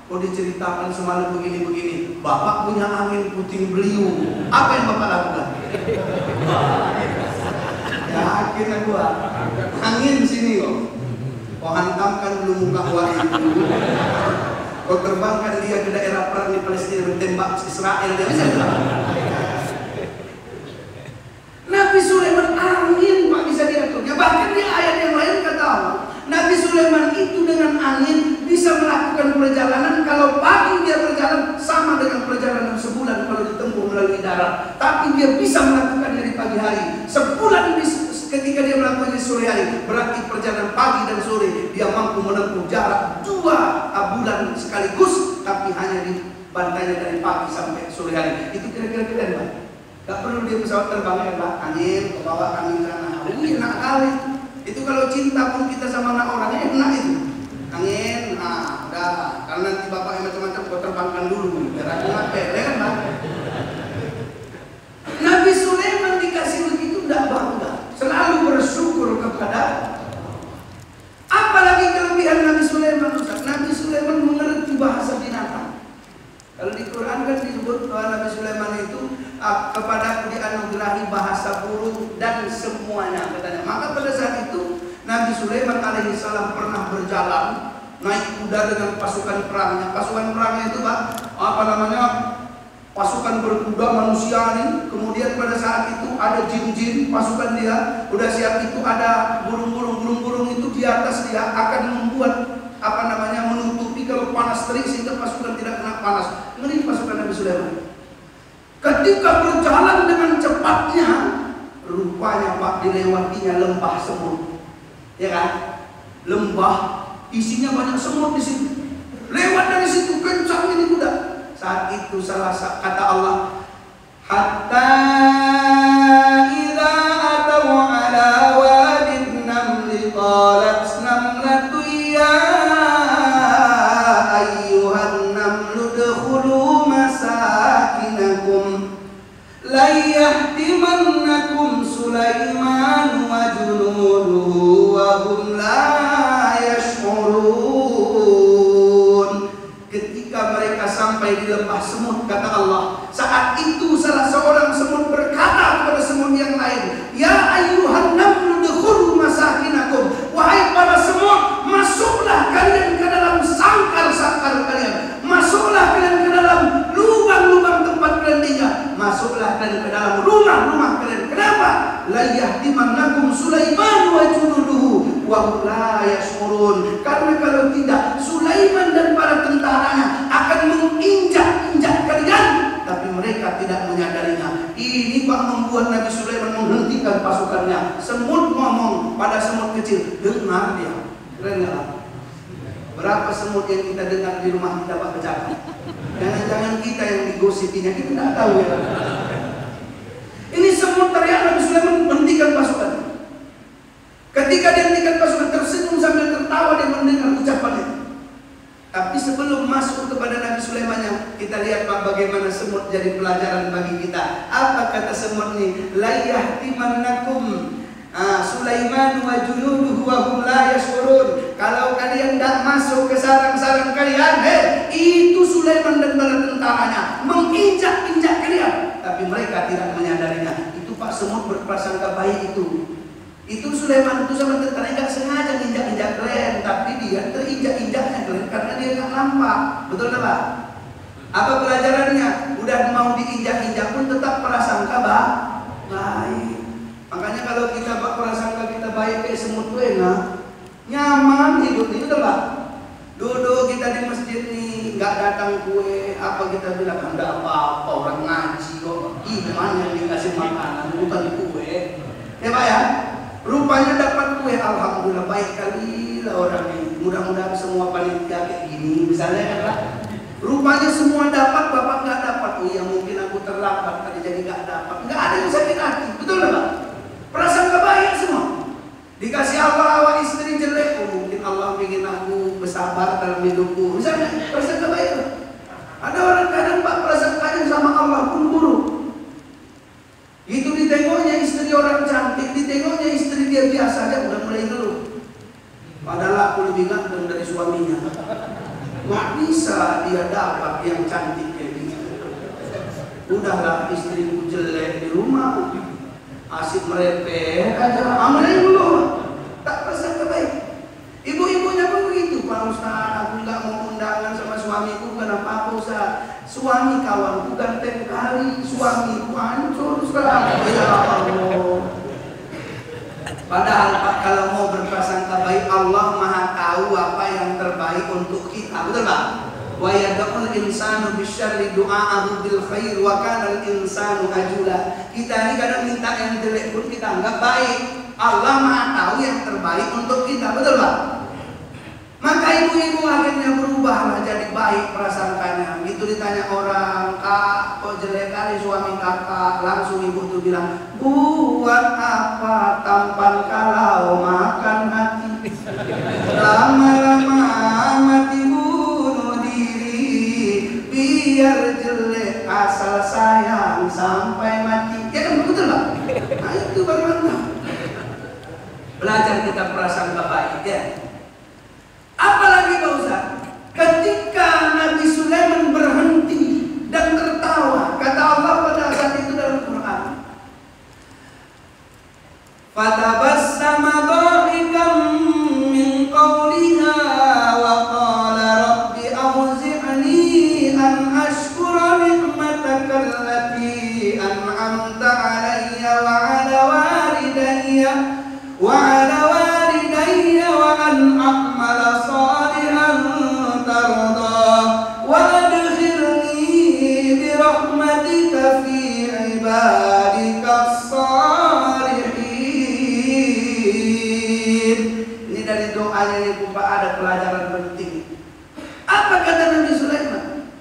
kok diceritakan semalam begini-begini. Bapak punya angin puting beliung. Apa yang Bapak lakukan? Yakin gua, angin sini kok. Kau hantamkan dulu muka wali dulu. Kau terbangkan dia ke daerah perang di Palestina, tembak Israel, dia bisa enggak? Nabi Sulaiman angin Pak bisa diaturnya. Bahkan di ayat yang lain kata Allah, Nabi Sulaiman itu dengan angin bisa melakukan perjalanan. Kalau pagi dia berjalan sama dengan perjalanan sebulan kalau ditempuh melalui darat. Tapi dia bisa melakukan dari pagi hari. Sebulan ketika dia melakukan di sore hari, berarti perjalanan pagi dan sore dia mampu menempuh jarak 2 bulan sekaligus, tapi hanya di bantainya dari pagi sampai sore hari. Itu kira-kira keren Pak. Gak perlu dia pesawat terbang ya Pak, angin ke bawah, angin sana. Enak kali. Itu kalau cinta pun kita sama anak orangnya enak itu. Angin, udah. Karena nanti bapak yang macam-macam kau terbangkan dulu. Biar aku ngapel, ya kan Pak? Nabi Sulaiman dikasih begitu tidak bangga, selalu bersyukur kepada. Apalagi kelebihan Nabi Sulaiman, Ustaz. Nabi Sulaiman mengerti bahasa binatang. Kalau di Quran kan disebut bahwa Nabi Sulaiman itu kepada dianugerahi bahasa burung dan semuanya katanya. Maka pada saat itu Nabi Sulaiman alaihi salam pernah berjalan naik kuda dengan pasukan perangnya. Pasukan perangnya itu Pak, pasukan berkuda manusia ini. Kemudian pada saat itu ada jin-jin pasukan dia. Udah siap itu ada burung-burung itu di atas dia akan membuat menutupi kalau panas terik sehingga pasukan tidak kena panas. Ngeri pasukan Nabi Sulaiman. Ketika berjalan dengan cepatnya, rupanya Pak dilewatinya lembah semut. Ya kan? Lembah isinya banyak semut di situ. Lewat dari situ kencang ini kuda. Saat itu kata Allah, hatta idza ataw ala wadin namli qalat namlatu ya ayyuhan namlu dkhulu masakinakum la yahtimannakum Sulaiman wa junuduhu wa hum la yash'urun. Ketika mereka sampai di lembah semut, kata Allah, saat itu salah seorang semut berkata kepada semut yang lain, ya ayyuhan namlu dkhulu masakinakum, wahai para semut, masuklah kalian ke dalam sangkar-sangkar kalian, masuklah kalian ke dalam lubang-lubang tempat kalian tinggal, masuklah kalian ke dalam rumah-rumah kalian. Kenapa? La yahtimannakum Sulaiman wa junuduhu wa hum la yash'urun. Karena kalau tidak, Sulaiman dan para tentaranya akan menginjak-injak kalian, tapi mereka tidak menyadarinya. Ini Pak membuat Nabi Sulaiman menghentikan pasukannya. Semut ngomong pada semut kecil, dengar dia. Keren nggak? Berapa semut yang kita dengar di rumah kita Pak bercakap? Jangan-jangan kita yang digosipinya, kita tidak tahu ya. Ini semut teriak, Nabi Sulaiman menghentikan pasukan. Ketika dia hentikan pasukan, tersenyum sambil tertawa dia mendengar ucapan itu. Tapi setelah sebelum masuk kepada Nabi Sulaiman, yang kita lihat Pak, bagaimana semut jadi pelajaran bagi kita. Apa kata semut ini? La yahtimannakum Sulaiman wa junuduhu wa hum la yashurun. Kalau kalian tidak masuk ke sarang-sarang kalian, itu Sulaiman dan bala tentaranya menginjak-injak kalian, tapi mereka tidak menyadarinya. Itu Pak, semut berprasangka baik itu. Itu Sulaiman itu sama tentara nggak sengaja injak-injak kalian, tapi dia terinjak-injaknya kalian karena dia nggak nampak. Betul nggak Pak? Apa pelajarannya? Udah mau diinjak-injak pun tetap prasangka baik. Makanya kalau kita prasangka kita baik kayak semut tuh enak, nyaman hidup ini, betul Pak? Duduk kita di masjid nih, nggak datang kue, apa kita bilang enggak apa-apa, orang ngaji kok. Iman yang dikasih makanan bukan kue, ya Pak ya? Rupanya dapat kue, alhamdulillah baik kali lah orang ini. Mudah-mudahan semua panitia kayak gini, misalnya kan Pak. Rupanya semua dapat, Bapak nggak dapat. Oh ya mungkin aku terlambat tadi jadi nggak dapat. Nggak ada yang sakit hati, betul nggak Pak? Prasangka baik semua. Dikasih Allah awak istri jelek, oh mungkin Allah ingin aku bersabar dalam hidupku. Misalnya prasangka baik. Ada orang kadang Pak prasangkanya sama Allah pun buruk. Itu ditengoknya istri orang cantik, ditengoknya istri dia biasa aja udah mulai ngeluh. Padahal aku lebih ganteng dari suaminya. Nggak bisa dia dapat yang cantik kayak gitu. Udahlah istriku jelek di rumah, asik merepet aja, mulai ngeluh. Tak prasangka baik. Ibu-ibunya pun begitu. Pak Ustaz, aku nggak mau undangan sama suamiku, kenapa Ustaz? Suami kawanku ganteng kali, suamiku hancur sekarang. Ya Allah. Padahal Pak, kalau mau berprasangka baik, Allah Maha tahu apa yang terbaik untuk kita, betul Pak? Wa yad'ul insanu bisyarri du'aahu bil khair wa kana al insanu ajula. Kita ini kadang minta yang jelek pun kita anggap baik. Allah Maha tahu yang terbaik untuk kita, betul Pak? Maka ibu-ibu akhirnya berubahlah jadi baik prasangkanya. Gitu ditanya orang, Kak, kok jelek kali suami kakak? Langsung ibu tuh bilang, buat apa tampan kalau makan hati? Lama-lama mati bunuh diri, biar jelek asal sayang sampai mati. Ya kan betul Pak? Nah itu baru mantap. Belajar kita prasangka baik ya. Apalagi Pak Ustaz, ketika Nabi Sulaiman berhenti dan tertawa, kata Allah pada saat itu dalam Quran, fatabassama dhahikan min qawliha wa qala rabbi awzi'ni an ashkura ni'mataka allati an'amta 'alayya wa 'ala walidayya wa an a'mala salihan tardah wa adkhilni bi rahmatika fi ibadika as-salihin. Ini dari doanya ini Pak, ada pelajaran penting. Apa kata Nabi Sulaiman?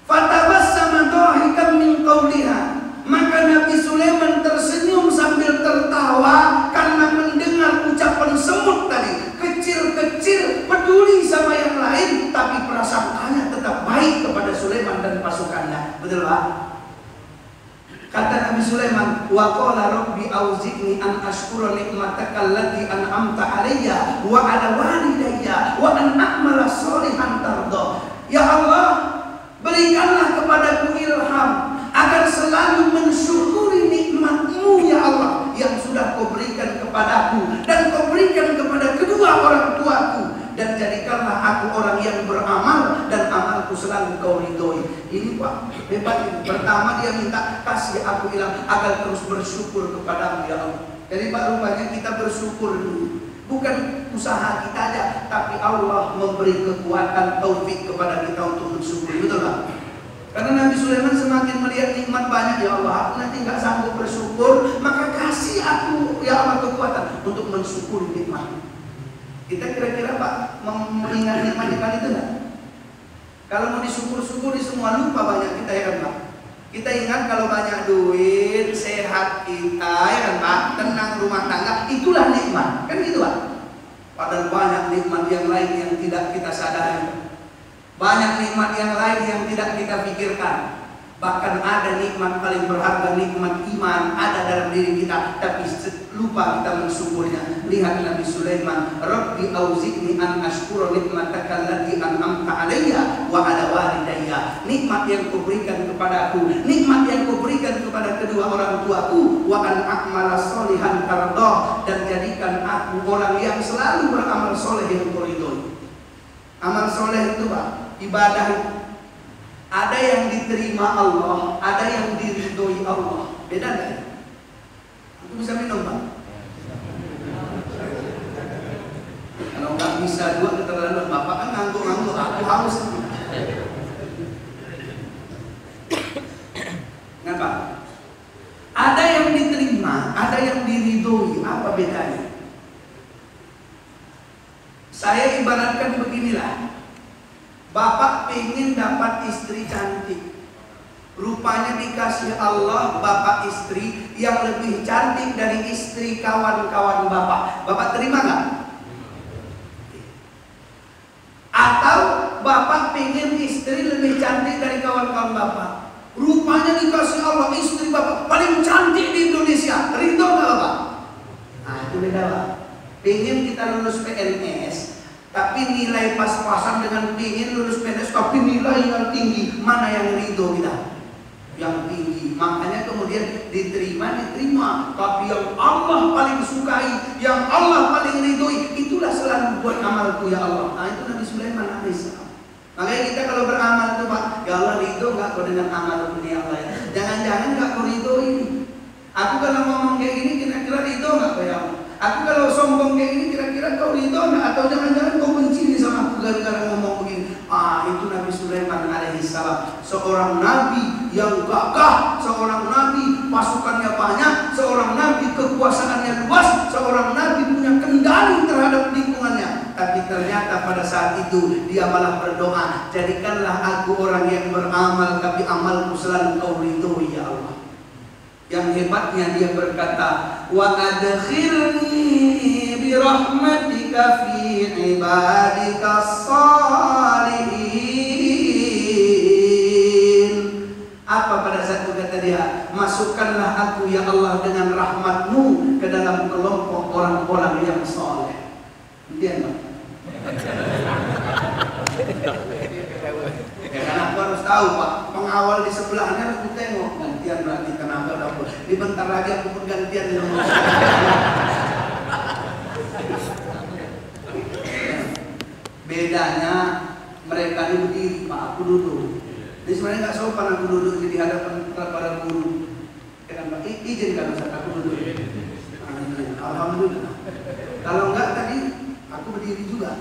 Fatabassama dhahikan min qawliha. Maka Nabi Sulaiman tersenyum sambil tertawa karena mendengar ucapan semut tadi. Kecil-kecil, peduli sama yang lain, tapi prasangkanya tetap baik kepada Sulaiman dan pasukannya. Betul Pak? Kata Nabi Sulaiman, wa qala rabbi auzi'ni an ashkura ni'mataka allati an'amta 'alayya wa 'ala walidayya wa an a'mala shalihan tardah. Ya Allah, berikanlah kepadaku ilham agar selalu mensyukuri nikmat-Mu ya Allah yang sudah Kau berikan kepadaku dan Kau berikan kepada kedua orang tuaku, dan jadikanlah aku orang yang beramal dan amalku selalu Kau ridhoi. Ini Pak, hebat ini. Pertama dia minta kasih aku ilham agar terus bersyukur kepadamu ya Allah. Jadi Pak, rupanya kita bersyukur dulu. Bukan usaha kita aja, tapi Allah memberi kekuatan taufik kepada kita untuk bersyukur. Betul Pak? Karena Nabi Sulaiman semakin melihat nikmat banyak, ya Allah, aku nanti nggak sanggup bersyukur, maka kasih aku ya Allah kekuatan untuk mensyukuri nikmat. Kita kira-kira Pak mengingat nikmat-nikmat itu nggak? Kalau mau disyukur-syukuri semua lupa banyak kita ya kan Pak? Kita ingat kalau banyak duit, sehat kita ya kan Pak, tenang rumah tangga, itulah nikmat, kan gitu Pak? Padahal banyak nikmat yang lain yang tidak kita sadari. Banyak kita pikirkan. Bahkan ada nikmat paling berharga, nikmat iman ada dalam diri kita, tapi lupa kita mensyukurnya. Lihat Nabi Sulaiman, Rabbi auzi'ni an ashkura nikmataka allati an'amta alayya wa ala walidayya. Nikmat yang kau berikan kepadaku, nikmat yang kau berikan kepada kedua orang tuaku, wa an a'mala sholihan tardah, dan jadikan aku orang yang selalu beramal soleh yang kau ridhoi. Amal soleh itu Pak, ibadah itu. Ada yang diterima Allah, ada yang diridhoi Allah. Beda nggak? Aku bisa minum Pak? Kalau nggak bisa dua keterlaluan. Bapak kan ngangguk-ngangguk, aku haus. Kenapa? Ada yang diterima, ada yang diridhoi. Apa bedanya? Saya ibaratkan beginilah. Bapak ingin dapat istri cantik. Rupanya dikasih Allah bapak istri yang lebih cantik dari istri kawan-kawan bapak. Bapak terima nggak? Atau bapak ingin istri lebih cantik dari kawan-kawan bapak. Rupanya dikasih Allah istri bapak paling cantik di Indonesia. Ridho nggak bapak? Nah itu beda Pak. Pengen kita lulus PNS, tapi nilai pas-pasan dengan pingin lulus PNS tapi nilai yang tinggi. Mana yang ridho kita? Yang tinggi. Makanya kemudian diterima, tapi yang Allah paling sukai, yang Allah paling ridhoi, itulah selalu buat amalku ya Allah. Nah itu Nabi Sulaiman alaihissalam. Makanya kita kalau beramal itu Pak, ya Allah ridho nggak kau dengan amalku ya Allah ya? Jangan-jangan nggak kau ridho ini. Aku kalau ngomong kayak gini kira-kira ridho nggak kau ya Allah? Aku kalau sombong kayak gini kira-kira kau ridho nggak? Atau jangan-jangan kau benci nih sama aku gara-gara ngomong begini? Itu Nabi Sulaiman alaihissalam, seorang nabi yang gagah, seorang nabi pasukannya banyak, seorang nabi kekuasaannya luas, seorang nabi punya kendali terhadap lingkungannya. Tapi ternyata pada saat itu dia malah berdoa, jadikanlah aku orang yang beramal, tapi amalku selalu kau ridhoi ya Allah. Yang hebatnya dia berkata, wa adkhilni bi rahmatika fi ibadika salihin. Apa pada saat itu kata dia, masukkanlah aku ya Allah dengan rahmatmu ke dalam kelompok orang-orang yang soleh. Kemudian Pak, ya kan aku harus tahu Pak, pengawal di sebelahnya aku tengok gantian berarti kenapa dapur. Di bentar lagi aku pun gantian di nomor. Bedanya mereka ini berdiri Pak, aku duduk. Jadi sebenarnya nggak sopan aku duduk di hadapan para guru. Ya kan Pak, izinkan Ustaz aku duduk. Alhamdulillah. Kalau enggak tadi aku berdiri juga.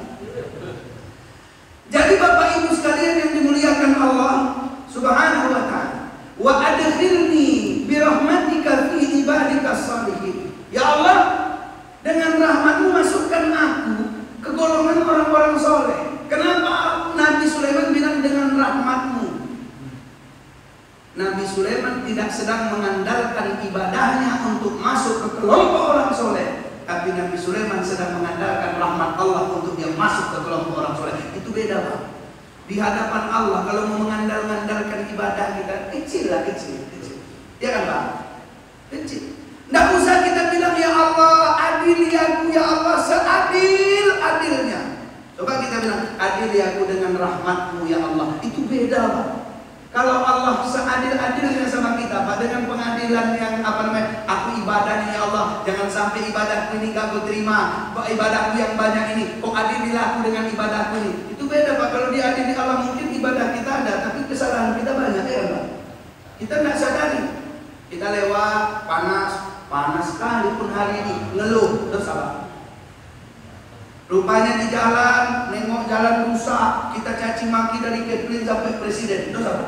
Jadi Bapak Ibu sekalian yang dimuliakan Allah Subhanahu wa ta'ala, wa adkhilni bi rahmatika fi ibadika shalihin. Ya Allah, dengan rahmatmu masukkan aku ke golongan orang-orang soleh. Kenapa Nabi Sulaiman bilang dengan rahmatmu? Nabi Sulaiman tidak sedang mengandalkan ibadahnya untuk masuk ke kelompok orang soleh, tapi Nabi Sulaiman sedang mengandalkan rahmat Allah untuk dia masuk ke kelompok orang soleh. Itu beda Pak. Di hadapan Allah kalau mau mengandalkan ibadah kita kecil. Ya kan Pak? Kecil. Tidak usah kita bilang ya Allah adili aku ya Allah seadil-adilnya. Coba kita bilang adili aku dengan rahmatmu ya Allah. Itu beda Pak. Kalau Allah seadil-adilnya sama kita Pak, dengan pengadilan yang aku ibadah ya Allah, jangan sampai ibadahku ini gak kau terima, ibadahku yang banyak ini kok adililah aku dengan ibadahku ini. Itu beda Pak. Kalau diadili Allah mungkin ibadah kita ada, tapi kesalahan kita banyak ya Pak. Kita tidak sadari. Kita lewat panas sekali pun hari ini, ngeluh, terus apa? Rupanya di jalan, nengok jalan rusak, kita caci maki dari Kepling sampai presiden. Terus apa?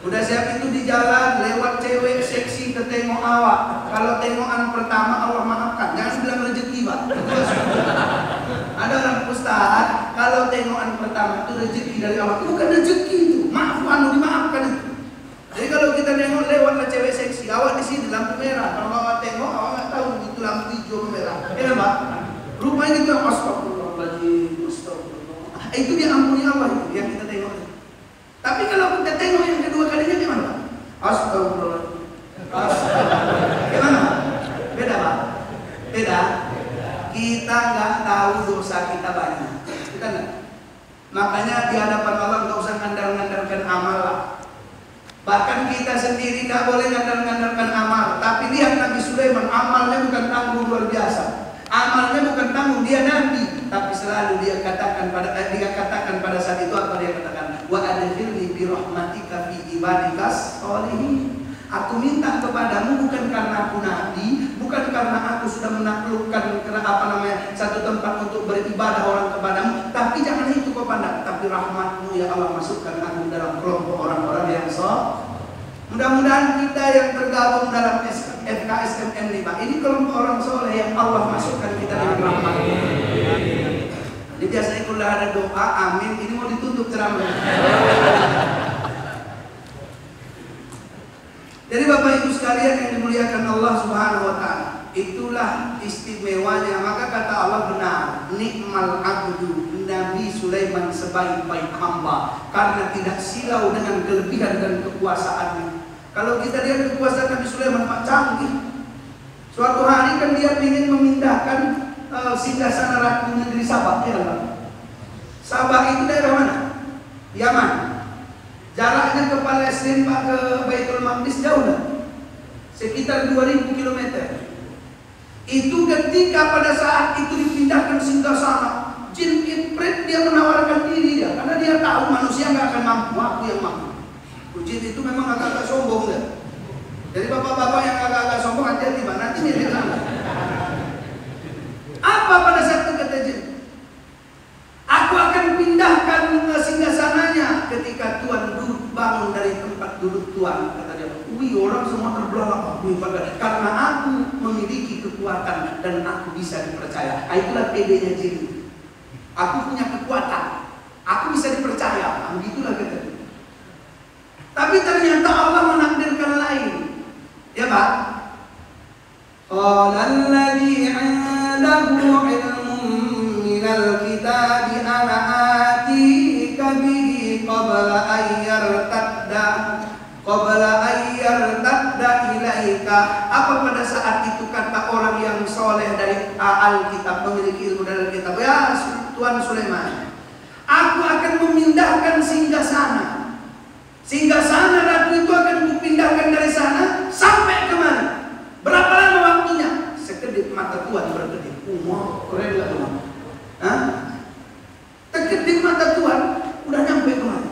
Udah siap itu di jalan, lewat cewek seksi ketengok awak. Kalau tengokan pertama Allah maafkan, jangan bilang rezeki Pak. Ada orang ustaz, kalau tengokan pertama itu rezeki dari Allah. Itu bukan rezeki itu, dimaafkan itu. Jadi kalau kita nengok lewatlah cewek seksi, awak di sini lampu merah. Kalau awak tengok, awak nggak tahu itu lampu hijau merah. Ya Pak? Rupanya itu astagfirullahaladzim, astagfirullah. Itu diampuni Allah itu yang kita tengok. Tapi kalau kita tengok yang kedua kalinya gimana? Astagfirullah. Gimana? Beda Pak? Beda. Kita nggak tahu dosa kita banyak. Kita nggak. Makanya di hadapan Allah nggak usah ngandar-ngandarkan amal lah. Bahkan kita sendiri nggak boleh ngandar-ngandarkan amal. Tapi lihat Nabi Sulaiman, amalnya bukan tanggung luar biasa. Amalnya bukan tanggung, dia nabi, tapi selalu dia katakan pada saat itu apa dia katakan? Wa adkhilni bi rahmatika fi ibadikas sholihin. Aku minta kepadamu bukan karena aku nabi, bukan karena aku sudah menaklukkan satu tempat untuk beribadah orang kepadamu, tapi jangan itu kau pandang, tapi rahmatmu ya Allah masukkan aku dalam kelompok orang-orang yang soleh. Mudah-mudahan kita yang tergabung dalam FKSMN nih Pak, ini kelompok orang soleh yang Allah masukkan kita dalam rahmatnya. Jadi biasanya kalau ada doa amin, ini mau ditutup ceramah. Jadi Bapak Ibu sekalian yang dimuliakan Allah Subhanahu wa taala, itulah istimewanya. Maka kata Allah benar, nikmal abdu, Nabi Sulaiman sebaik-baik hamba, karena tidak silau dengan kelebihan dan kekuasaannya. Kalau kita lihat kekuasaan Nabi Sulaiman Pak canggih. Suatu hari kan dia ingin memindahkan singgasana ratu negeri Sabah, ya kan? Sabah itu daerah mana? Yaman. Jaraknya ke Palestina Pak, ke Baitul Maqdis jauh lah, sekitar 2000 km. Itu ketika pada saat itu dipindahkan singgasana, jin Ifrit dia menawarkan diri dia, karena dia tahu manusia nggak akan mampu, aku yang mampu. Jin itu memang agak-agak sombong ya. Jadi bapak-bapak yang agak-agak sombong hati-hati Pak, nanti dia sana. Apa pada saat itu kata jin? Aku akan pindahkan singgasananya ketika Tuhan bangun dari tempat duduk Tuhan, kata dia. Wih, orang semua terbelalak. Karena aku memiliki kekuatan dan aku bisa dipercaya. Itulah pedenya jin. Aku punya kekuatan, aku bisa dipercaya. Begitulah kata dia. Tapi ternyata Allah menakdirkan lain. Ya Pak. Qala alladhi 'indahu 'ilmun minal kitabi ana atika bihi qabla ayyartadda ilaika. Apa pada saat itu kata orang yang soleh dari Alkitab, memiliki ilmu dari kitab, ya Tuan Sulaiman, aku akan memindahkan singgasana. Singgasana ratu itu akan kupindahkan dari sana sampai kemana? Berapa lama waktunya? Sekedip mata Tuhan berkedip. Keren gak Tuhan? Hah? Terkedip mata Tuhan, udah nyampe kemana?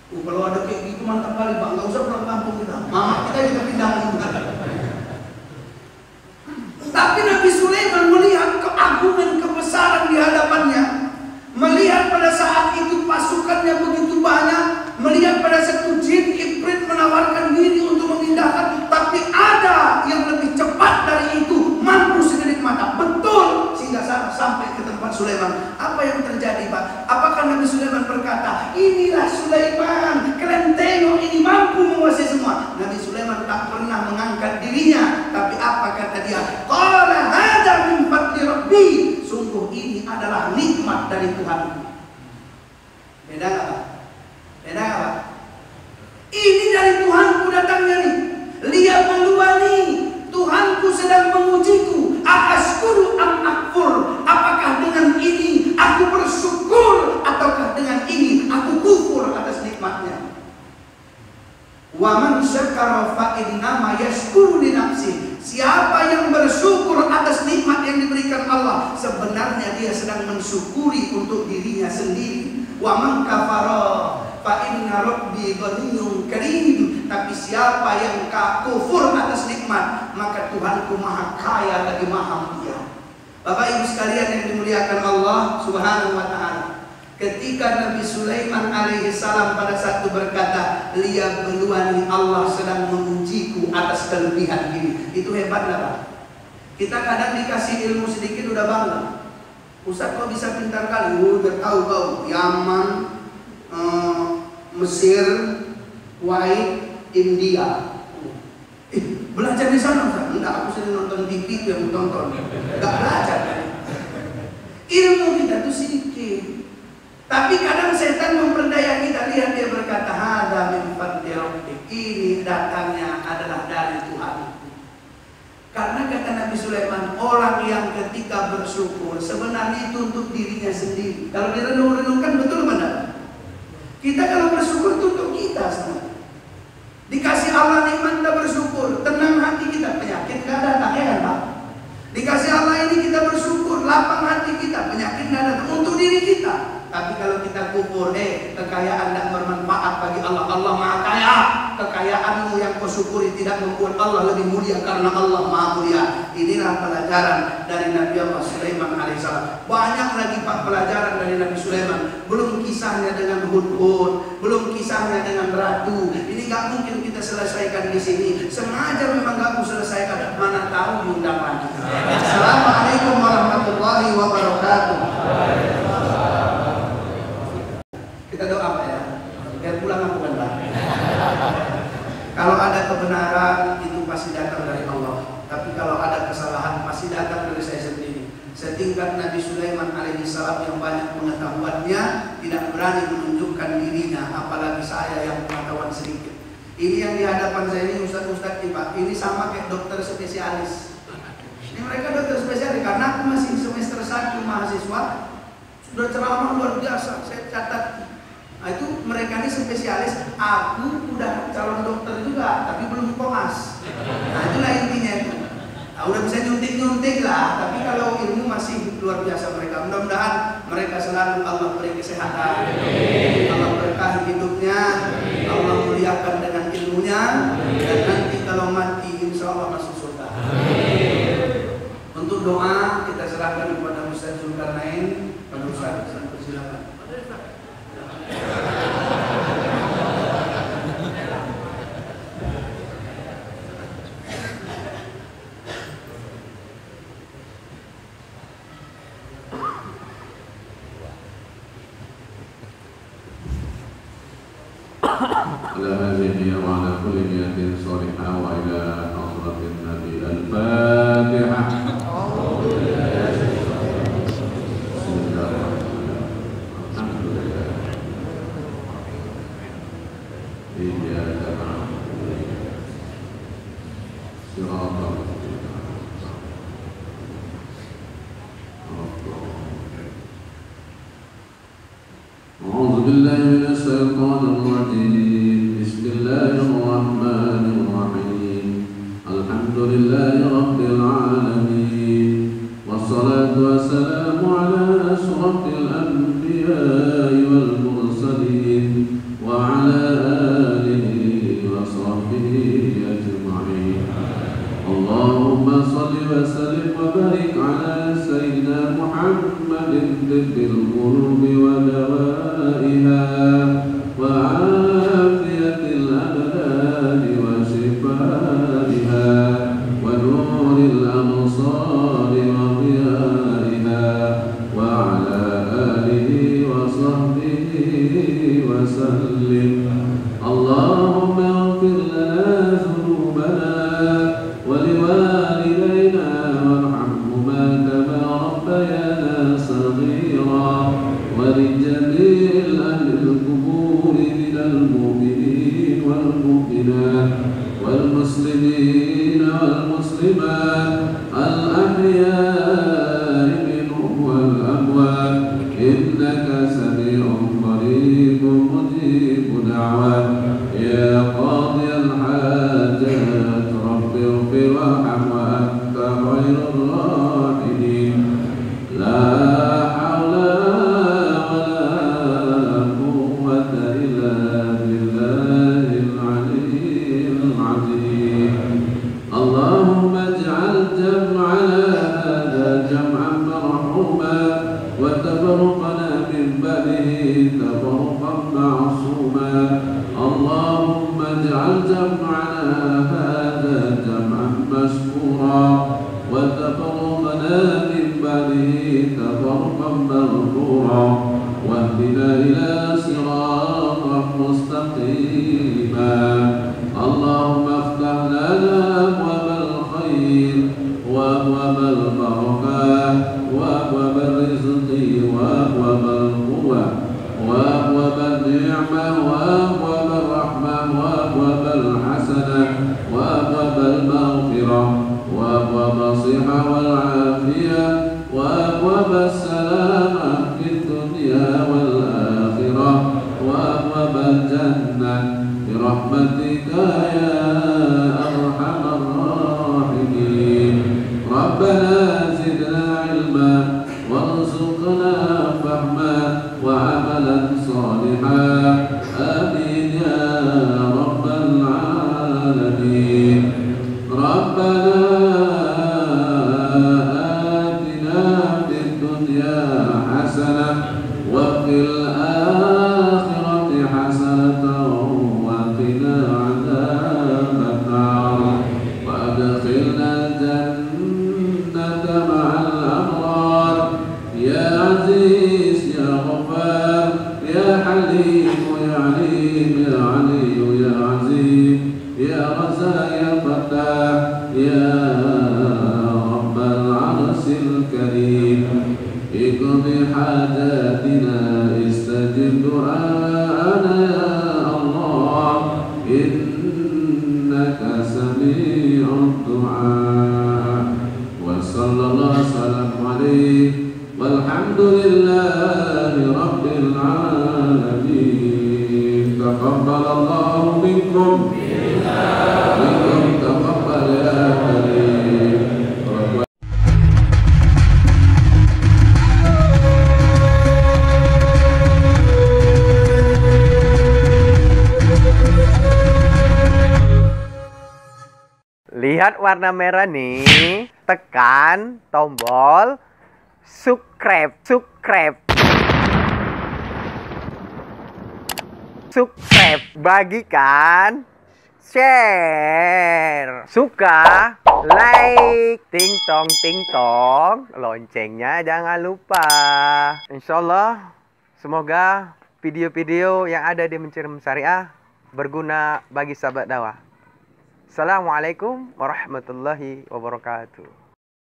Kalau ada kayak gitu mantap kali Pak, nggak usah pulang kampung kita. Kita pindah juga. Tapi Nabi Sulaiman melihat keagungan kebesaran di hadapannya, melihat pada saat itu pasukannya begitu banyak, melihat pada satu jin Ifrit menawarkan diri untuk memindahkan, tapi ada yang lebih cepat dari itu, mampu sekedip mata. Betul, sehingga sampai ke tempat Sulaiman. Apa yang terjadi Pak? Apakah Nabi Sulaiman berkata, inilah Sulaiman, kalian tengok ini mampu menguasai semua? Nabi Sulaiman tak pernah mengangkat dirinya, tapi apa kata dia? Qala hadza min fadli rabbi, sungguh ini adalah nikmat dari Tuhan. Beda nggak Pak? Beda nggak Pak? Ini dari Tuhanku datangnya nih. Lihat berdua nih, Tuhanku sedang mengujiku. Ashkuru am akfur. Apakah dengan ini aku bersyukur, ataukah dengan ini aku kufur atas nikmatnya? Wa man syakara fa innama yashkuru li nafsi. Siapa yang bersyukur atas nikmat yang diberikan Allah, sebenarnya dia sedang mensyukuri untuk dirinya sendiri. Wa man kafara fa inna rabbi ghaniyyun karim. Tapi siapa yang kufur atas nikmat, maka Tuhanku maha kaya lagi maha mulia. Bapak Ibu sekalian yang dimuliakan Allah Subhanahu wa taala, ketika Nabi Sulaiman alaihi salam pada saat itu berkata, lihat beluani Allah sedang mengujiku atas kelebihan ini. Itu hebat lah Pak. Kita kadang dikasih ilmu sedikit udah bangga. Ustaz kok bisa pintar kali? Udah tahu kau Yaman, Mesir, Kuwait, India. Belajar di sana Ustaz? Enggak, aku sering nonton TV yang tonton. Enggak belajar. Ilmu kita tuh sedikit. Tapi kadang setan memperdaya kita. Lihat dia berkata, hada min fadli rabbik, ini datangnya adalah dari Tuhan. Karena kata Nabi Sulaiman, orang yang ketika bersyukur sebenarnya itu untuk dirinya sendiri. Kalau direnung-renungkan, betul benar. Kita kalau bersyukur itu untuk kita sebenarnya. Dikasih Allah nikmat kita bersyukur, tenang hati kita, penyakit gak datang, ya kan Pak? Dikasih Allah ini kita bersyukur, lapang hati kita, penyakit gak datang untuk diri kita. Tapi kalau kita kubur, kekayaan tidak bermanfaat bagi Allah. Allah Maha Kaya. Kekayaanmu yang kau syukuri tidak membuat Allah lebih mulia karena Allah Maha Mulia. Inilah pelajaran dari Nabi Allah Sulaiman alaihissalam. Banyak lagi Pak pelajaran dari Nabi Sulaiman. Belum kisahnya dengan Hudhud, belum kisahnya dengan Ratu. Ini nggak mungkin kita selesaikan di sini. Sengaja memang nggak mau selesaikan. Mana tahu diundang lagi. Assalamualaikum warahmatullahi wabarakatuh. Kita doa Pak ya, biar pulang aku kan Pak. Kalau ada kebenaran itu pasti datang dari Allah. Tapi kalau ada kesalahan pasti datang dari saya sendiri. Setingkat Nabi Sulaiman alaihissalam yang banyak pengetahuannya tidak berani menunjukkan dirinya, apalagi saya yang pengetahuan sedikit. Ini yang di hadapan saya ini ustaz-ustaz nih Pak. Ini sama kayak dokter spesialis. Ini mereka dokter spesialis karena aku masih semester 1 mahasiswa. Sudah ceramah luar biasa, saya catat. Nah, itu mereka ini spesialis, aku udah calon dokter juga, tapi belum koas. Nah itulah intinya itu. Nah, udah bisa nyuntik-nyuntik lah, tapi kalau ilmu masih luar biasa mereka. Mudah-mudahan mereka selalu Allah beri kesehatan, Allah berkahi hidupnya, Allah muliakan dengan ilmunya, dan nanti kalau mati insya Allah masuk surga. Untuk doa kita serahkan kepada Ustaz Zulkarnain. Pada Ustaz, silakan. على هذه وعلى كل نية صالحة وإلى حضرة النبي الفاتحة. بسم الله الرحمن الرحيم. الحمد لله. إياك نعبد وإياك نستعين. صراط المستقيم. أعوذ بالله من الشيطان الرجيم. بسم الله الرحمن الرحيم. الحمد لله رب العالمين، والصلاة والسلام على أشرف الأنبياء والمرسلين وعلى آله وصحبه أجمعين. اللهم صل وسلم وبارك على سيدنا محمد طب القلوب ودوائها وعافية الأبدان وشفائها ونور الأبصار وضيائها وعلى آله وصحبه وسلم. اللهم اغفر لنا ذنوبنا ولوالدينا وارحمهما كما ربيانا صغيرا، ولجميع أهل القبور من المؤمنين والمؤمنات والمسلمين والمسلمات الأحياء منهم والأموات، إنك سميع قريب مجيب دعوات. يا قاضي الحاجات رب اغفر وارحم وأنت خير الراحمين. لا حول ولا قوة إلا بالله العلي العظيم. اللهم اجعل جمعنا هذا جمعا مرحوما، وتفرقنا من بعده تفرقا معصوما. اللهم اجعل جمعنا هذا جمعا مشكورا، وتفرقنا من بعده تفرقا مغفورا، واهدنا إلى صراطا مستقيما. اللهم افتح لنا أبواب الخير وأبواب البركات وأبواب الرزق وأبواب القوة آتنا في الدنيا حسنة وفي الآخرة حسنة وقنا عذاب النار وأدخلنا الجنة مع الأبرار يا عزيز يا غفار يا حليم يا عليم يا علي يا عزيز يا رزاق يا فتاح يا رب العرش الكريم اقض حاجاتنا استجب دعاءنا يا الله إنك سميع الدعاء وصلى الله وسلم عليه والحمد لله رب العالمين تقبل الله منكم تقبل يا كريم. Lihat warna merah nih, tekan tombol subscribe, bagikan, share, suka, like, ting tong, loncengnya jangan lupa. Insyaallah, semoga video-video yang ada di Mencium Syariah berguna bagi sahabat dakwah. Assalamualaikum warahmatullahi wabarakatuh.